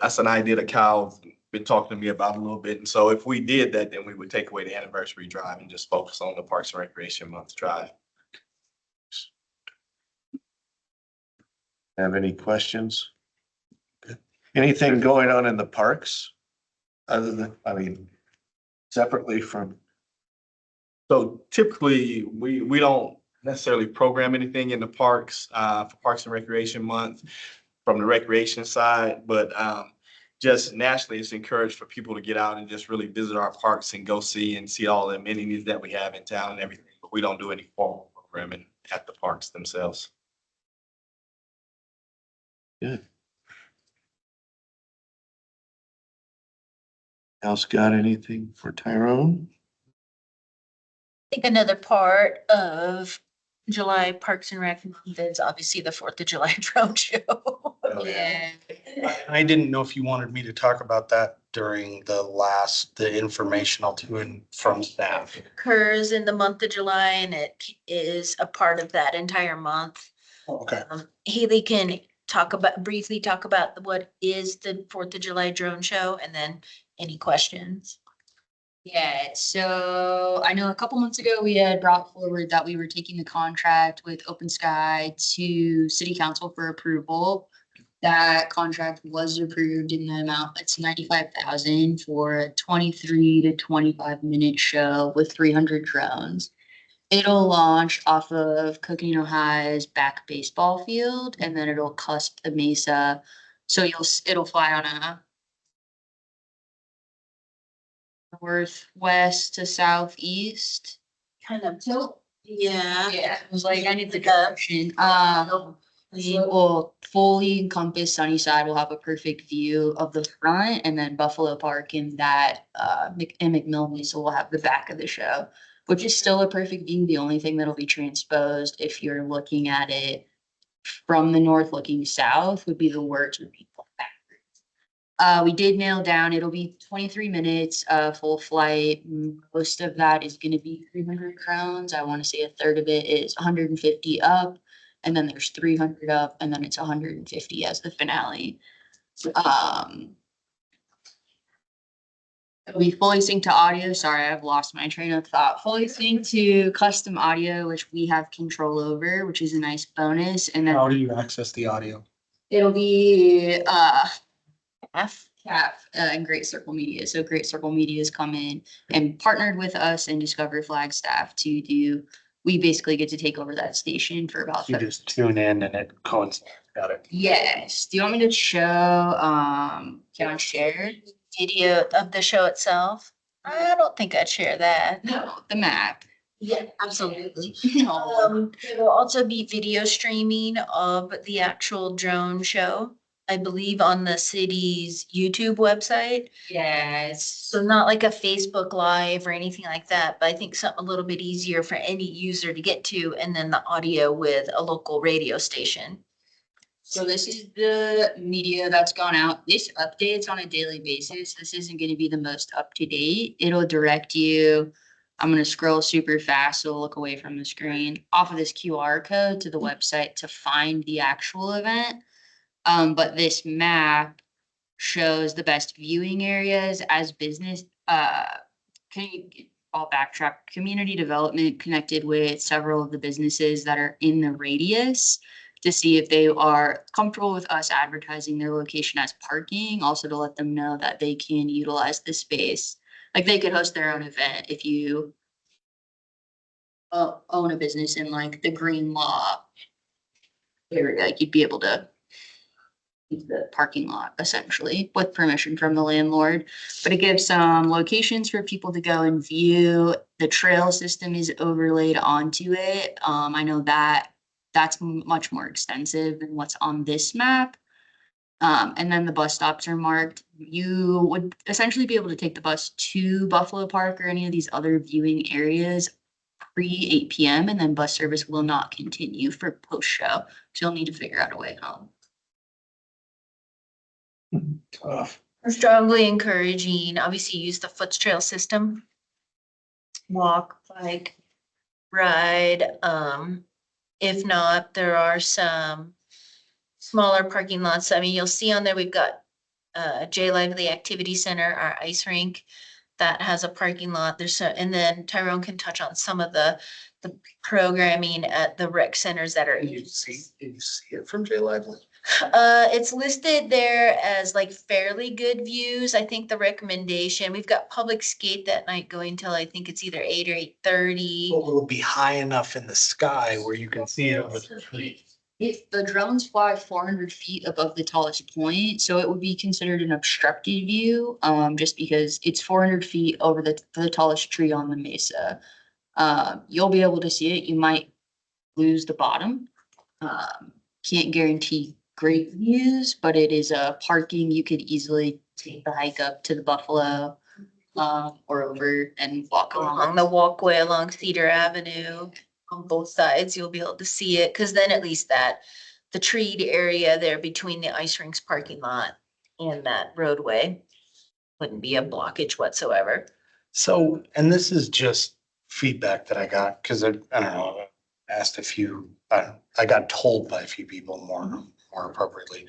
That's an idea that Kyle's been talking to me about a little bit. And so if we did that, then we would take away the anniversary drive and just focus on the Parks and Recreation Month drive. Have any questions? Anything going on in the parks? Other than, I mean, separately from, So typically, we don't necessarily program anything in the parks for Parks and Recreation Month from the recreation side, but just nationally, it's encouraged for people to get out and just really visit our parks and go see all the amenities that we have in town and everything. But we don't do any formal programming at the parks themselves. good. Else got anything for Tyrone? I think another part of July Parks and Rec is obviously the 4th of July drone show. Yeah. I didn't know if you wanted me to talk about that during the informational to and from staff. Occurs in the month of July and it is a part of that entire month. Okay. Haley can briefly talk about what is the 4th of July drone show and then any questions. Yeah, so I know a couple months ago, we had brought forward that we were taking the contract with Open Sky to city council for approval. That contract was approved in the amount, it's 95,000 for a 23 to 25-minute show with 300 drones. It'll launch off of Coconino High's back baseball field, and then it'll cusp the mesa. So it'll fly on a northwest to southeast. Kind of. So, Yeah. yeah, it was like, I need the direction. It will fully encompass Sunnyside. We'll have a perfect view of the front, and then Buffalo Park and that, and McMillan Mesa will have the back of the show, which is still a perfect view. The only thing that'll be transposed if you're looking at it from the north looking south would be the words would be backwards. We did nail down, it'll be 23 minutes, full flight. Most of that is gonna be 300 drones. I wanna say a third of it is 150 up, and then there's 300 up, and then it's 150 as the finale. We fully sync to audio. Sorry, I've lost my train of thought. Fully sync to custom audio, which we have control over, which is a nice bonus. And How then do you access the audio? it'll be F. CAF and Great Circle Media. So Great Circle Media has come in and partnered with us and Discover Flagstaff to do. We basically get to take over that station for about. You just tune in and it coincides. Got it. Yes. Do you want me to show? Can I share? Video of the show itself. I don't think I'd share that. No, the map. Yeah, absolutely. No. There will also be video streaming of the actual drone show, I believe on the city's YouTube website. Yes. So not like a Facebook Live or anything like that, but I think something a little bit easier for any user to get to, and then the audio with a local radio station. So this is the media that's gone out. This updates on a daily basis. This isn't going to be the most up to date. It'll direct you I'm gonna scroll super fast, so look away from the screen, off of this QR code to the website to find the actual event. But this map shows the best viewing areas as business, I'll backtrack, community development connected with several of the businesses that are in the radius to see if they are comfortable with us advertising their location as parking, also to let them know that they can utilize the space. Like they could host their own event if you own a business in like the Green Law area, like you'd be able to use the parking lot essentially with permission from the landlord. But it gives some locations for people to go and view. The trail system is overlaid onto it. I know that that's much more extensive than what's on this map. And then the bus stops are marked. You would essentially be able to take the bus to Buffalo Park or any of these other viewing areas pre 8 p.m. and then bus service will not continue for post show. So you'll need to figure out a way home. We're strongly encouraging, obviously use the foot trail system. Walk, bike, ride, if not, there are some smaller parking lots. I mean, you'll see on there, we've got J Lively Activity Center, our ice rink that has a parking lot. There's so, and then Tyrone can touch on some of the programming at the rec centers that are. Did you see it from J Lively? It's listed there as like fairly good views. I think the recommendation, we've got public skate that night going till I think it's either 8 or 8:30. But will it be high enough in the sky where you can see it over the trees? If the drones fly 400 feet above the tallest point, so it would be considered an obstructed view, just because it's 400 feet over the tallest tree on the mesa. You'll be able to see it. You might lose the bottom. Can't guarantee great views, but it is a parking. You could easily take the hike up to the Buffalo, or over and walk Along the walkway along Cedar Avenue on both sides, you'll be able to see it, because then at least the treed area there between the ice rinks parking lot and that roadway wouldn't be a blockage whatsoever. So, and this is just feedback that I got, because I don't know, asked a few, I got told by a few people more appropriately.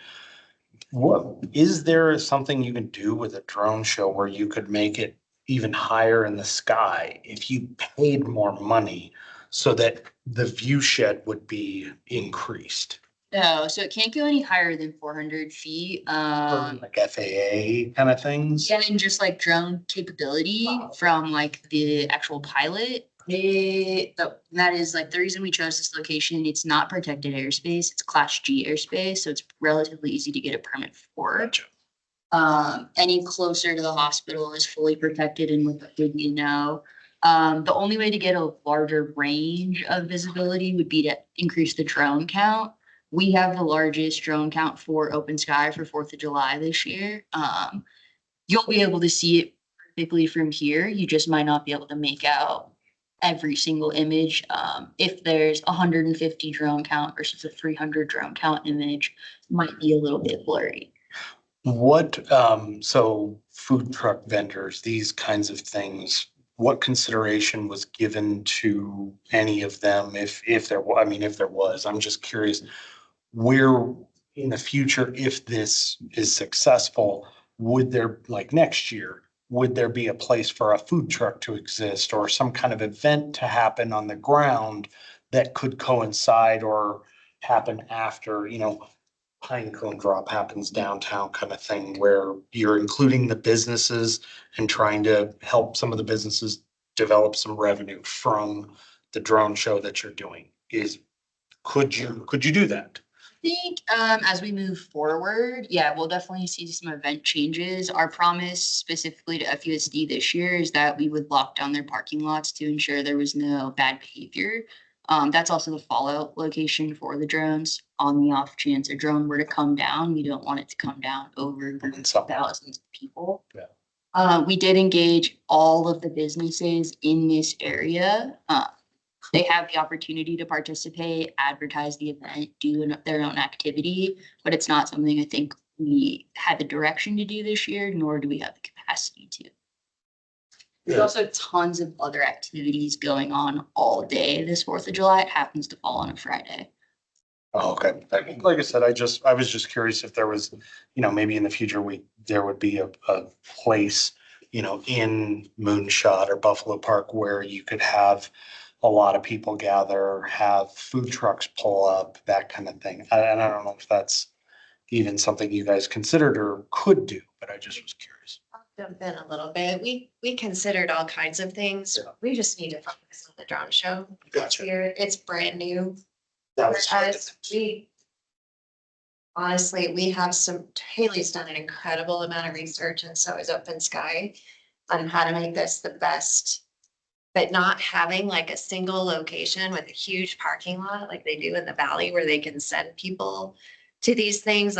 What, is there something you can do with a drone show where you could make it even higher in the sky if you paid more money so that the view shed would be increased? No, so it can't go any higher than 400 feet. Like FAA kind of things? Yeah, and just like drone capability from like the actual pilot. That is like the reason we chose this location. It's not protected airspace. It's Class G airspace, so it's relatively easy to get a permit for. Gotcha. Any closer to the hospital is fully protected and with the only way to get a larger range of visibility would be to increase the drone count. We have the largest drone count for open sky for 4th of July this year. You'll be able to see it perfectly from here. You just might not be able to make out every single image. If there's 150 drone count versus a 300 drone count image, might be a little bit blurry. What, so food truck vendors, these kinds of things, what consideration was given to any of them? If there was, I mean, if there was, I'm just curious, where in the future, if this is successful, would there, like next year, would there be a place for a food truck to exist or some kind of event to happen on the ground that could coincide or happen after, pine cone drop happens downtown kind of thing where you're including the businesses and trying to help some of the businesses develop some revenue from the drone show that you're doing? Could you do that? I think as we move forward, yeah, we'll definitely see some event changes. Our promise specifically to FUSD this year is that we would lock down their parking lots to ensure there was no bad behavior. That's also the fallout location for the drones. On the off chance a drone were to come down, we don't want it to come down over thousands of people. Yeah. We did engage all of the businesses in this area. They have the opportunity to participate, advertise the event, do their own activity, but it's not something I think we had the direction to do this year, nor do we have the capacity to. There's also tons of other activities going on all day this 4th of July. It happens to fall on a Friday. Oh, okay. Like I said, I was just curious if there was, maybe in the future, there would be a place, in Moonshot or Buffalo Park where you could have a lot of people gather, have food trucks pull up, that kind of thing. And I don't know if that's even something you guys considered or could do, but I just was curious. I'll jump in a little bit. We considered all kinds of things. Yeah. We just need to focus on the drone show. Gotcha. Here, it's brand new. That For was us, honestly, we have Haley's done an incredible amount of research and so is Open Sky on how to make this the best. But not having like a single location with a huge parking lot like they do in the valley where they can send people to these things,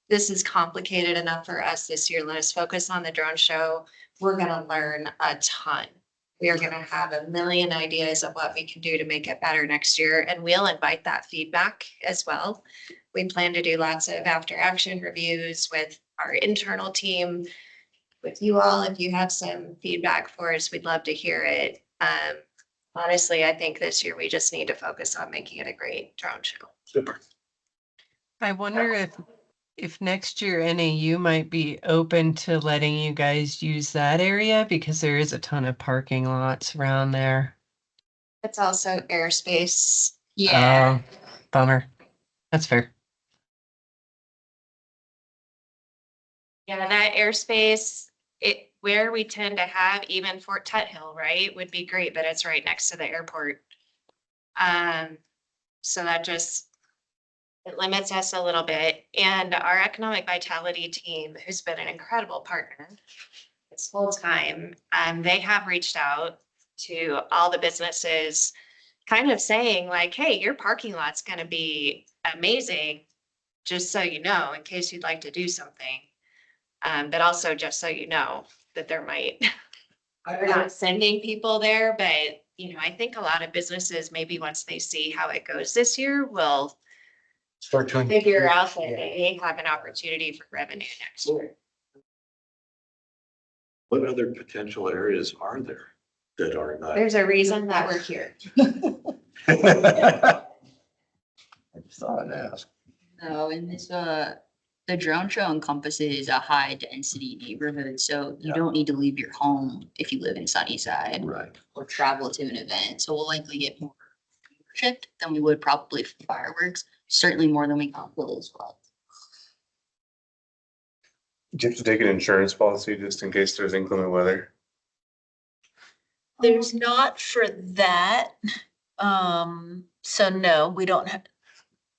this is complicated enough for us this year. Let us focus on the drone show. We're gonna learn a ton. We are gonna have a million ideas of what we can do to make it better next year, and we'll invite that feedback as well. We plan to do lots of after action reviews with our internal team. With you all, if you have some feedback for us, we'd love to hear it. Honestly, I think this year we just need to focus on making it a great drone show. Super. I wonder if next year NAU might be open to letting you guys use that area because there is a ton of parking lots around there. It's also airspace. Oh, bummer. That's fair. Yeah, that airspace, where we tend to have even Fort Tuthill, right, would be great, but it's right next to the airport. So it limits us a little bit. And our economic vitality team, who's been an incredible partner, it's full time, they have reached out to all the businesses, kind of saying like, hey, your parking lot's gonna be amazing, just so you know, in case you'd like to do something. But also just so you know that we're not sending people there, but I think a lot of businesses, maybe once they see how it goes this year, will Start to figure out that Yeah. they have an opportunity for revenue next year. What other potential areas are there that are not? There's a reason that we're here. I just thought I'd ask. No, and the drone show encompasses a high density neighborhood, so you Yeah. don't need to leave your home if you live in Sunnyside Right. or travel to an event. So we'll likely get more viewership than we would probably for fireworks, certainly more than we got for those floods. Do you have to take an insurance policy just in case there's inclement weather? There's not for that. So no, we don't have,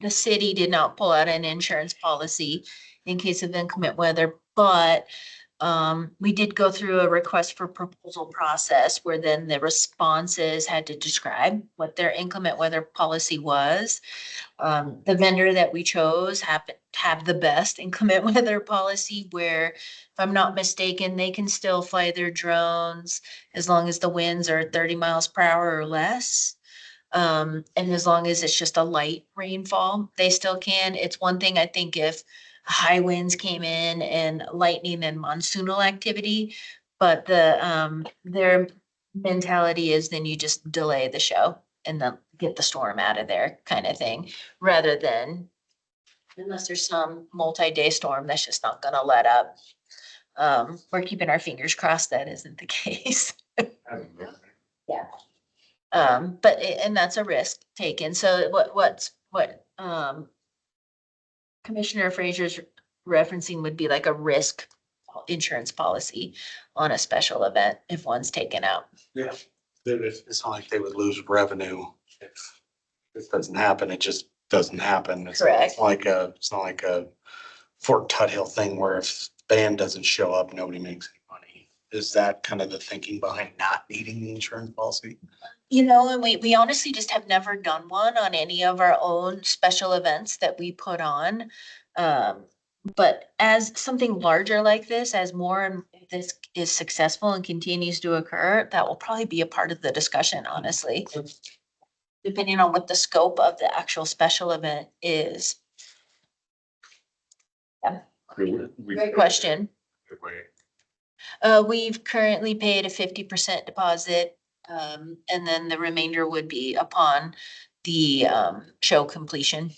the city did not pull out an insurance policy in case of inclement weather, but we did go through a request for proposal process where then the responses had to describe what their inclement weather policy was. The vendor that we chose happened to have the best inclement weather policy where, if I'm not mistaken, they can still fly their drones as long as the winds are 30 miles per hour or less. And as long as it's just a light rainfall, they still can. It's one thing, I think, if high winds came in and lightning and monsoonal activity, but their mentality is then you just delay the show and then get the storm out of there kind of thing, rather than unless there's some multi-day storm that's just not gonna let up. We're keeping our fingers crossed that isn't the case. Yeah. And that's a risk taken. So what Commissioner Frazier's referencing would be like a risk insurance policy on a special event if one's taken out. Yeah. It's not like they would lose revenue if this doesn't happen. It just doesn't happen. Correct. It's not like a Fort Tuthill thing where if the band doesn't show up, nobody makes any money. Is that kind of the thinking behind not needing the insurance policy? And we honestly just have never done one on any of our own special events that we put on. But as something larger like this, as more and this is successful and continues to occur, that will probably be a part of the discussion, honestly. Depending on what the scope of the actual special event is. Yeah. Great question. Good way. We've currently paid a 50% deposit, and then the remainder would be upon the, show completion.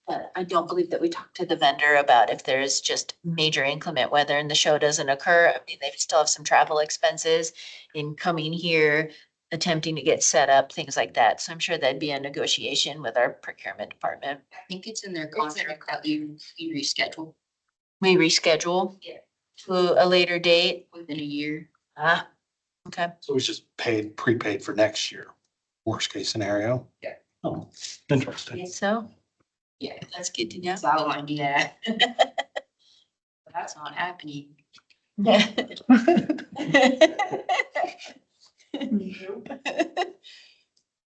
But I don't believe that we talked to the vendor about if there's just major inclement weather and the show doesn't occur. I mean, they still have some travel expenses in coming here, attempting to get set up, things like that. So I'm sure that'd be a negotiation with our procurement department. I think it's in their contract that you reschedule We reschedule Yeah. to a later date. within a year. Ah, okay. So it's just prepaid for next year, worst case scenario? Yeah. Oh, interesting. Guess so. Yeah, That's good to know. that's how I do that. That's not happening.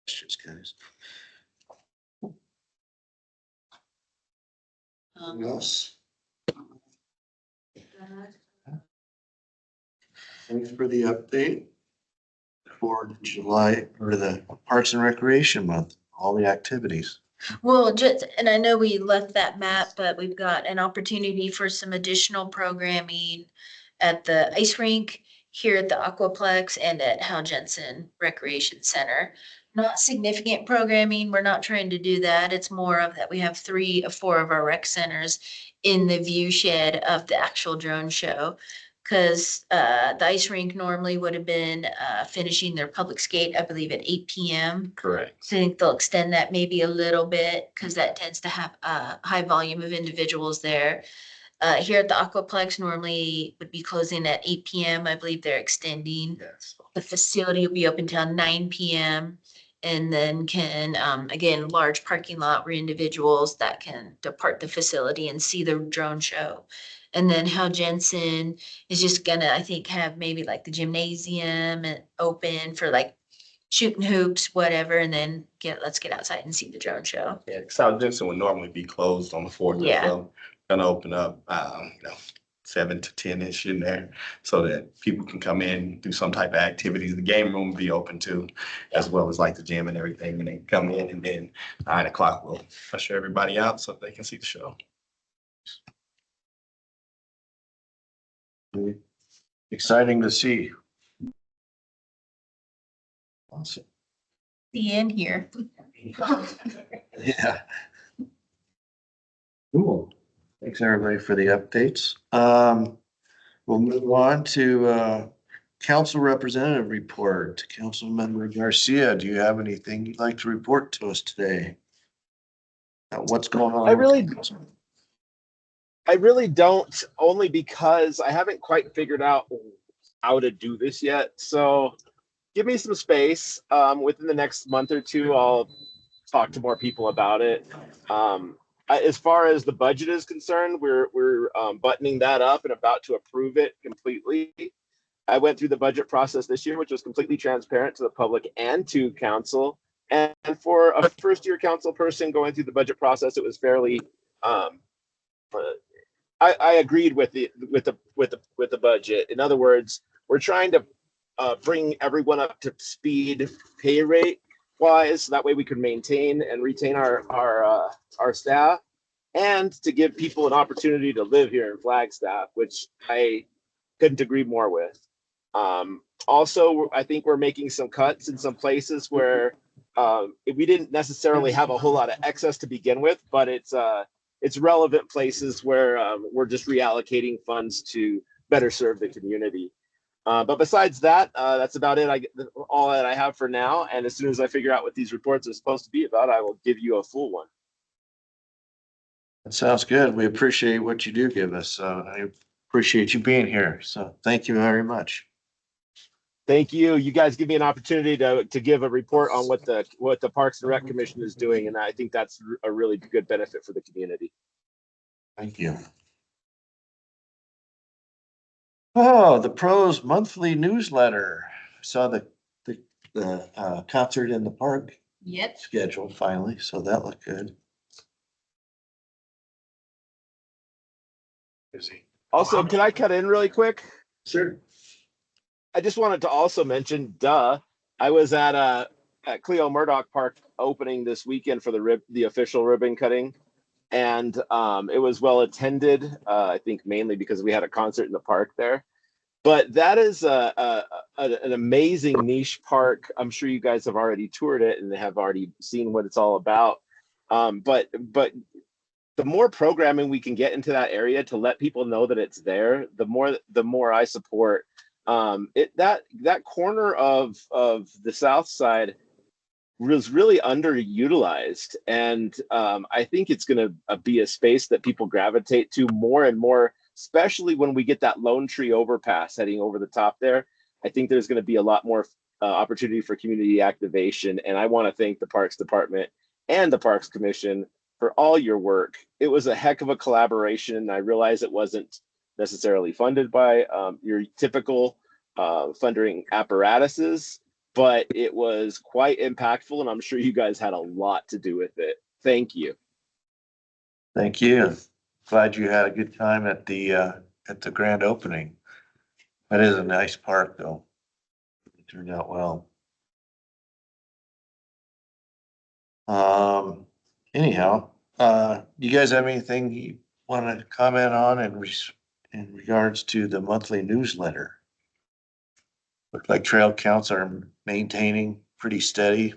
Questions, guys? Anything else? Thanks for the update for July or the Parks and Recreation Month, all the activities. Well, just, and I know we left that map, but we've got an opportunity for some additional programming at the ice rink, here at the Aquaplex, and at Hal Jensen Recreation Center. Not significant programming. We're not trying to do that. It's more of that we have 3 of 4 of our rec centers in the view shed of the actual drone show. Cause the ice rink normally would have been finishing their public skate, I believe, at 8 PM. Correct. So I think they'll extend that maybe a little bit, because that tends to have a high volume of individuals there. Here at the Aquaplex normally would be closing at 8 PM. I believe they're extending. Yes. The facility will be open till 9 PM. And then can, again, large parking lot where individuals that can depart the facility and see the drone show. And then Hal Jensen is just gonna, I think, have maybe like the gymnasium open for like shooting hoops, whatever, and then let's get outside and see the drone show. Yeah, South Dixon would normally be closed on the 4th or Yeah. so. Gonna open up, 7 to 10-ish in there so that people can come in, do some type of activities. The game room will be open too, as well as like the gym and everything. And they come in, and then 9 o'clock we'll usher everybody out so they can see the show. Exciting to see. Awesome. The end here. Yeah. Cool. Thanks, everybody, for the updates. We'll move on to council representative report. Councilmember Garcia, do you have anything you'd like to report to us today? What's going on? I really don't, only because I haven't quite figured out how to do this yet. So give me some space. Within the next month or two, I'll talk to more people about it. As far as the budget is concerned, we're buttoning that up and about to approve it completely. I went through the budget process this year, which was completely transparent to the public and to council. And for a first-year council person going through the budget process, it was fairly. I agreed with the budget. In other words, we're trying to bring everyone up to speed, pay rate wise. So that way we can maintain and retain our staff, and to give people an opportunity to live here in Flagstaff, which I couldn't agree more with. Also, I think we're making some cuts in some places where we didn't necessarily have a whole lot of excess to begin with, but it's relevant places where we're just reallocating funds to better serve the community. But besides that, that's about it. All that I have for now. And as soon as I figure out what these reports are supposed to be about, I will give you a full one. That sounds good. We appreciate what you do give us. I appreciate you being here. So thank you very much. Thank you. You guys give me an opportunity to give a report on what the Parks and Rec Commission is doing, and I think that's a really good benefit for the community. Thank you. Oh, the pros monthly newsletter. Saw the concert in the park Yep. scheduled finally, so that looked good. Busy. Also, can I cut in really quick? Sure. I just wanted to also mention, I was at Cleo Murdoch Park opening this weekend for the official ribbon cutting. and it was well attended. I think mainly because we had a concert in the park there. But that is an amazing niche park. I'm sure you guys have already toured it and have already seen what it's all about. But the more programming we can get into that area to let people know that it's there, the more I support that corner of the south side was really underutilized, and I think it's going to be a space that people gravitate to more and more, especially when we get that Lone Tree overpass heading over the top there. I think there's going to be a lot more opportunity for community activation, and I want to thank the Parks Department and the Parks Commission for all your work. It was a heck of a collaboration. I realize it wasn't necessarily funded by your typical funding apparatuses, but it was quite impactful, and I'm sure you guys had a lot to do with it. Thank you. Thank you. Glad you had a good time at the grand opening. That is a nice park, though. It turned out well. Anyhow, you guys have anything you want to comment on in regards to the monthly newsletter? Look like trail counts are maintaining pretty steady.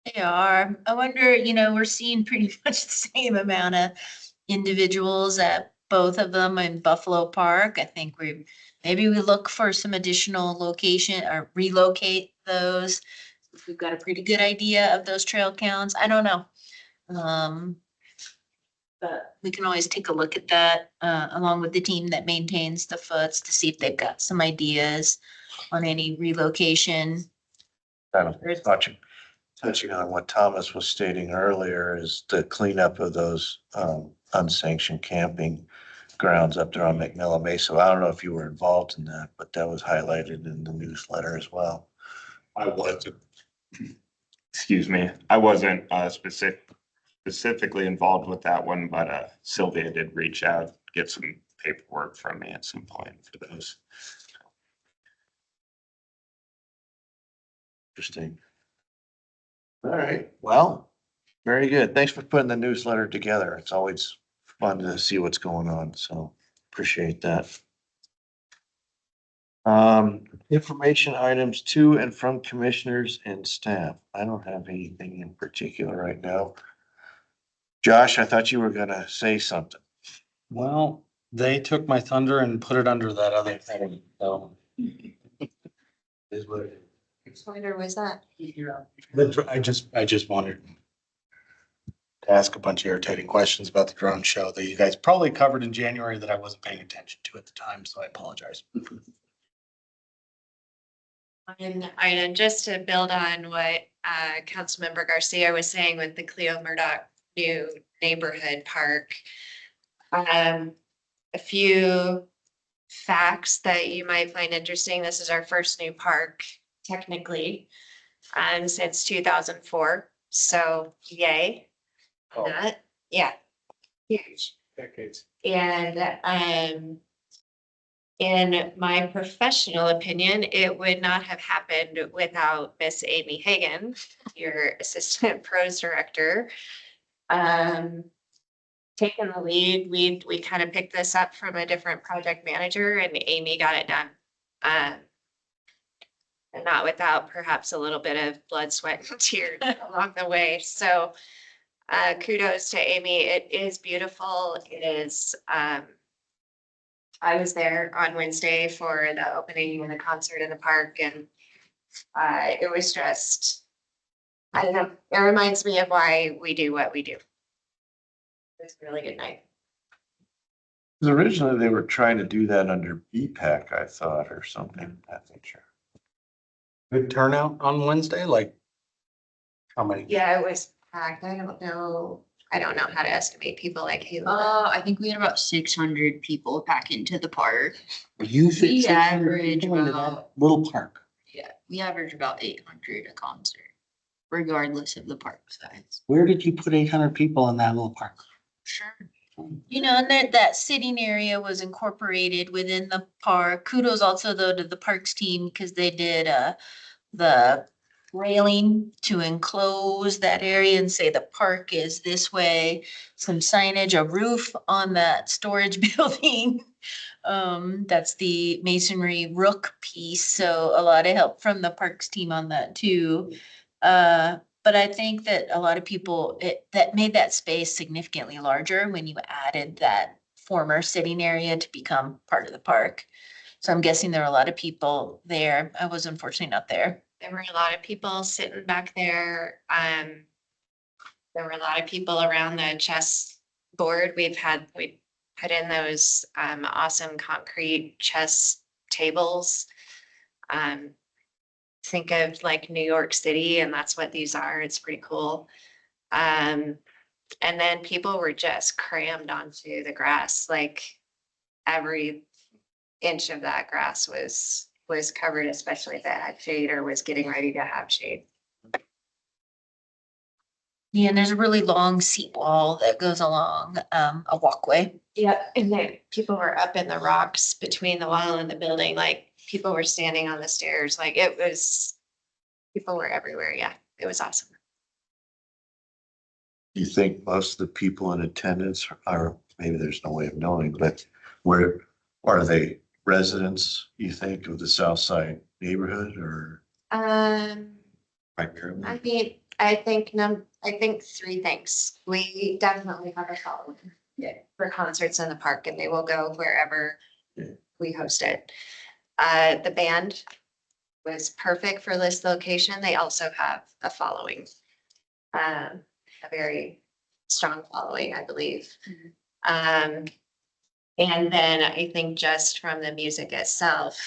They are. I wonder, we're seeing pretty much the same amount of individuals at both of them in Buffalo Park. I think maybe we look for some additional location or relocate those. If we've got a pretty good idea of those trail counts. I don't know. But we can always take a look at that, along with the team that maintains the foots to see if they've got some ideas on any relocation. Touching on what Thomas was stating earlier is the cleanup of those unsanctioned camping grounds up there on McMillan Mesa. I don't know if you were involved in that, but that was highlighted in the newsletter as well. I wasn't. Excuse me. I wasn't specifically involved with that one, but Sylvia did reach out, get some paperwork from me at some point for those. Interesting. All right, well, very good. Thanks for putting the newsletter together. It's always fun to see what's going on, so appreciate that. Information items to and from commissioners and staff. I don't have anything in particular right now. Josh, I thought you were gonna say something. Well, they took my thunder and put it under that other thing, so. Is what it is. Wonder was that? I just wanted to ask a bunch of irritating questions about the drone show that you guys probably covered in January that I wasn't paying attention to at the time, so I apologize. And just to build on what Councilmember Garcia was saying with the Cleo Murdoch new neighborhood park. A few facts that you might find interesting. This is our first new park technically since 2004. So yay. Oh. That, yeah, huge. Decades. And in my professional opinion, it would not have happened without Miss Amy Hagan, your assistant pros director. Taking the lead, we kind of picked this up from a different project manager and Amy got it done. And not without perhaps a little bit of blood, sweat, and tears along the way. So kudos to Amy. It is beautiful. It is, I was there on Wednesday for the opening and the concert in the park, and it was just, I don't know, it reminds me of why we do what we do. It's a really good night. Because originally they were trying to do that under BPAC, I thought, or something of that nature. Good turnout on Wednesday, like how many? Yeah, it was packed. I don't know how to estimate people like you. I think we had about 600 people pack into the park. You fit We 600 average people into that about, little park. yeah, we average about 800 a concert, regardless of the park size. Where did you put 800 people in that little park? Sure. And that sitting area was incorporated within the park. Kudos also though to the parks team because they did the railing to enclose that area and say the park is this way. Some signage, a roof on that storage building. That's the masonry rook piece, so a lot of help from the parks team on that too. But I think that a lot of people, that made that space significantly larger when you added that former sitting area to become part of the park. So I'm guessing there are a lot of people there. I was unfortunately not there. There were a lot of people sitting back there. There were a lot of people around the chess board. We put in those awesome concrete chess tables. Think of like New York City, and that's what these are. It's pretty cool. And then people were just crammed onto the grass, like every inch of that grass was covered, especially if it had shade or was getting ready to have shade. Yeah, and there's a really long seat wall that goes along a walkway. Yeah, and then people were up in the rocks between the wall and the building, like people were standing on the stairs, like people were everywhere. Yeah, it was awesome. Do you think most of the people in attendance are, maybe there's no way of knowing, but where are they residents, you think, of the South Side neighborhood or primarily? I mean, I think three things. We definitely have a following for concerts in the park, and they will go wherever we host it. The band was perfect for this location. They also have a following, a very strong following, I believe. And then I think just from the music itself,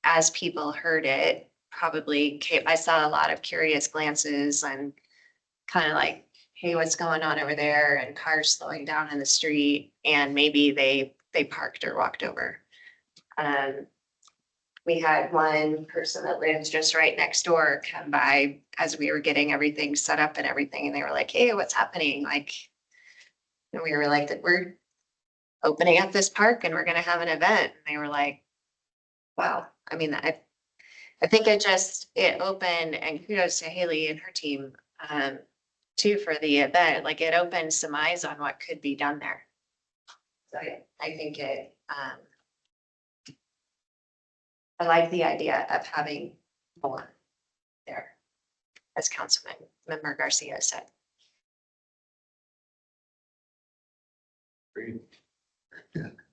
as people heard it, probably I saw a lot of curious glances and kind of like, hey, what's going on over there? And cars slowing down in the street, and maybe they parked or walked over. We had one person that lives just right next door come by as we were getting everything set up and everything, and they were like, hey, what's happening? Like, and we were like, that we're opening up this park and we're gonna have an event. And they were like, wow. I mean, I think it opened, and kudos to Haley and her team too for the event. Like, it opened some eyes on what could be done there. So I think I like the idea of having more there, as Councilman Member Garcia said. Great.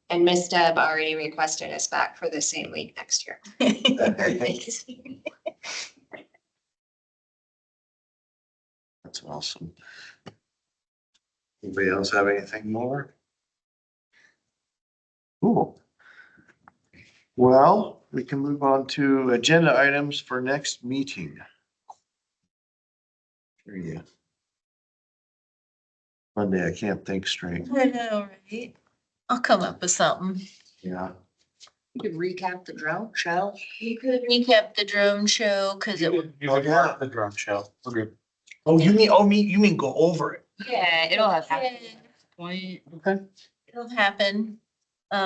And Ms. Deb already requested us back for the same week next year. That's awesome. Anybody else have anything more? Cool. Well, we can move on to agenda items for next meeting. Yeah. Monday, I can't think straight. I know, right? I'll come up with something. Yeah. You could recap the drone show. You could recap the drone show, cause it would. Oh, yeah, the drum show. We're good. Oh, you mean go over it? Yeah, it'll have happened. Yeah. Point. Okay. It'll happen.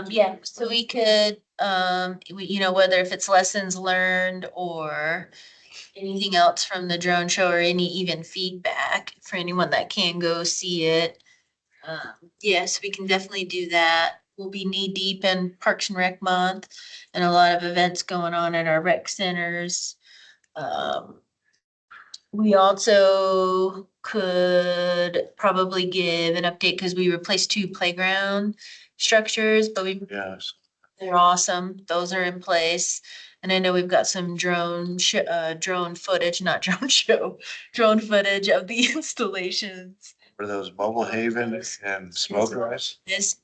Yeah, so we could, whether if it's lessons learned or anything else from the drone show or any even feedback for anyone that can go see it. Yes, we can definitely do that. We'll be knee deep in Parks and Rec Month and a lot of events going on at our rec centers. We also could probably give an update because we replaced 2 playground structures, but Yes. they're awesome. Those are in place. And I know we've got some drone footage, not drone show, drone footage of the installations. For those Mobile Haven and Smoke Rise.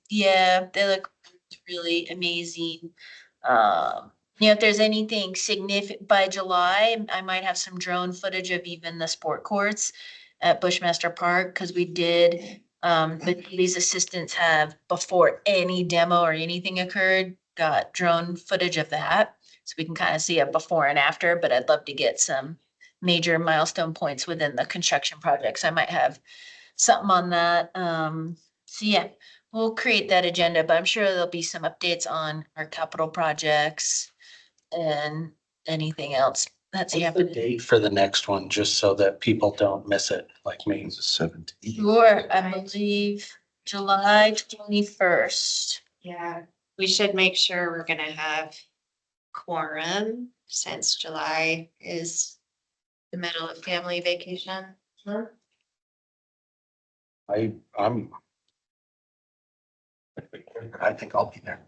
Yeah, they look really amazing. If there's anything significant by July, I might have some drone footage of even the sport courts at Bushmaster Park, because we did, these assistants have, before any demo or anything occurred, got drone footage of that. So we can kind of see a before and after, but I'd love to get some major milestone points within the construction projects. I might have something on that. So yeah, we'll create that agenda, but I'm sure there'll be some updates on our capital projects and anything else that's What's the happening. date for the next one, just so that people don't miss it like me? It's the 17th. Sure, I believe July 21st. Yeah, we should make sure we're gonna have quorum since July is the middle of family vacation. I'm. I think I'll be there.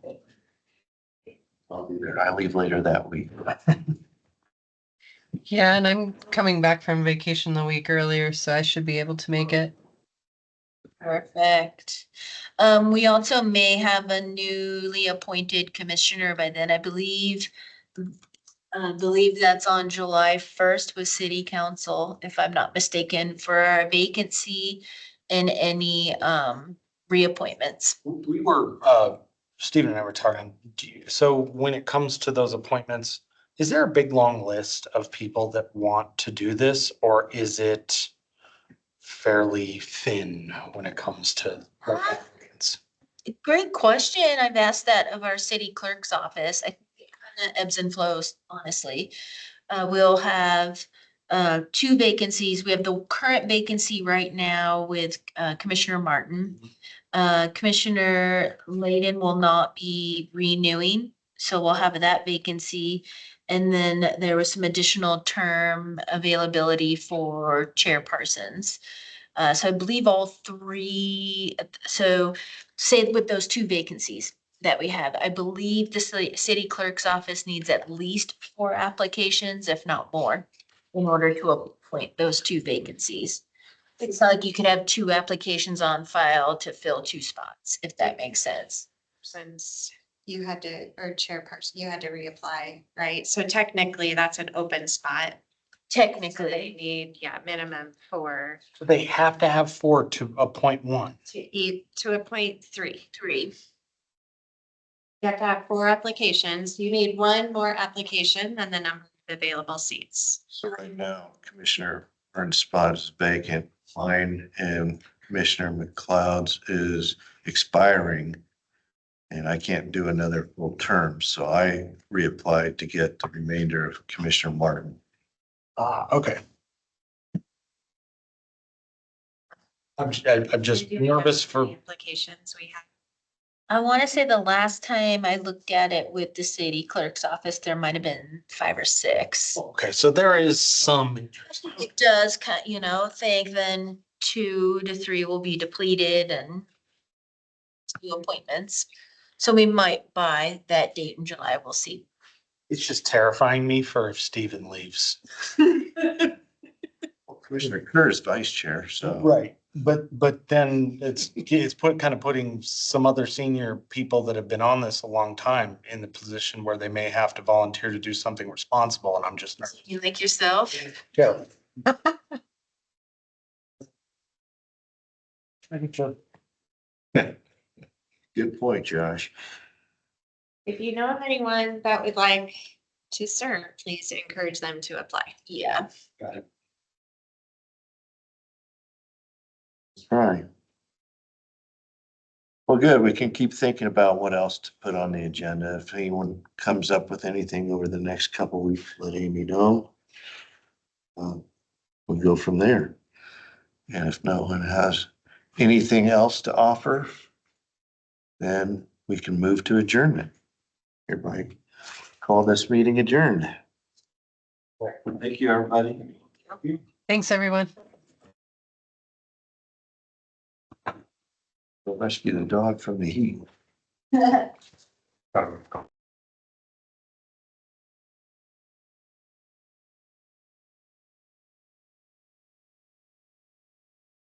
I'll be there. I leave later that week. Yeah, and I'm coming back from vacation the week earlier, so I should be able to make it. Perfect. We also may have a newly appointed commissioner by then, I believe. I believe that's on July 1st with city council, if I'm not mistaken, for our vacancy and any reappointments. We were, Steve and I were talking, so when it comes to those appointments, is there a big, long list of people that want to do this, or is it fairly thin when it comes to applicants? Great question. I've asked that of our city clerk's office. I think it kind of ebbs and flows, honestly. We'll have two vacancies. We have the current vacancy right now with Commissioner Martin. Commissioner Layden will not be renewing, so we'll have that vacancy. And then there was some additional term availability for chairpersons. So I believe all three, so say with those two vacancies that we have, I believe the city clerk's office needs at least 4 applications, if not more, in order to appoint those two vacancies. It's not like you could have 2 applications on file to fill 2 spots, if that makes sense. Since you had to, or chairperson, you had to reapply, right? So technically that's an open spot. So they Technically, need, yeah, minimum 4 So they have to have 4 to appoint one. to appoint 3. 3. You have to have 4 applications. You need 1 more application than the number of available seats. So right now, Commissioner Burns' spot is vacant. Mine and Commissioner McLeod's is expiring. And I can't do another full term, so I reapplied to get the remainder of Commissioner Martin. Okay. I'm just We do have nervous for, 3 applications we have. I want to say the last time I looked at it with the city clerk's office, there might have been 5 or 6. okay, so there is some interest. It does think then 2 to 3 will be depleted and new appointments. So we might buy that date in July. We'll see. It's just terrifying me for if Steven leaves. Well, Commissioner Kerr is vice chair, so. Right, but then it's putting some other senior people that have been on this a long time in the position where they may have to volunteer to do something responsible, and I'm just nervous. You like yourself? Yeah. Good point, Josh. If you know of anyone that would like to serve, please encourage them to apply. Yeah. Got it. All right. Well, good. We can keep thinking about what else to put on the agenda. If anyone comes up with anything over the next couple of weeks, let Amy know. We'll go from there. And if no one has anything else to offer, then we can move to adjournment. Everybody call this meeting adjourned. Thank you, everybody. Thanks, everyone. Go rescue the dog from the heat. Um,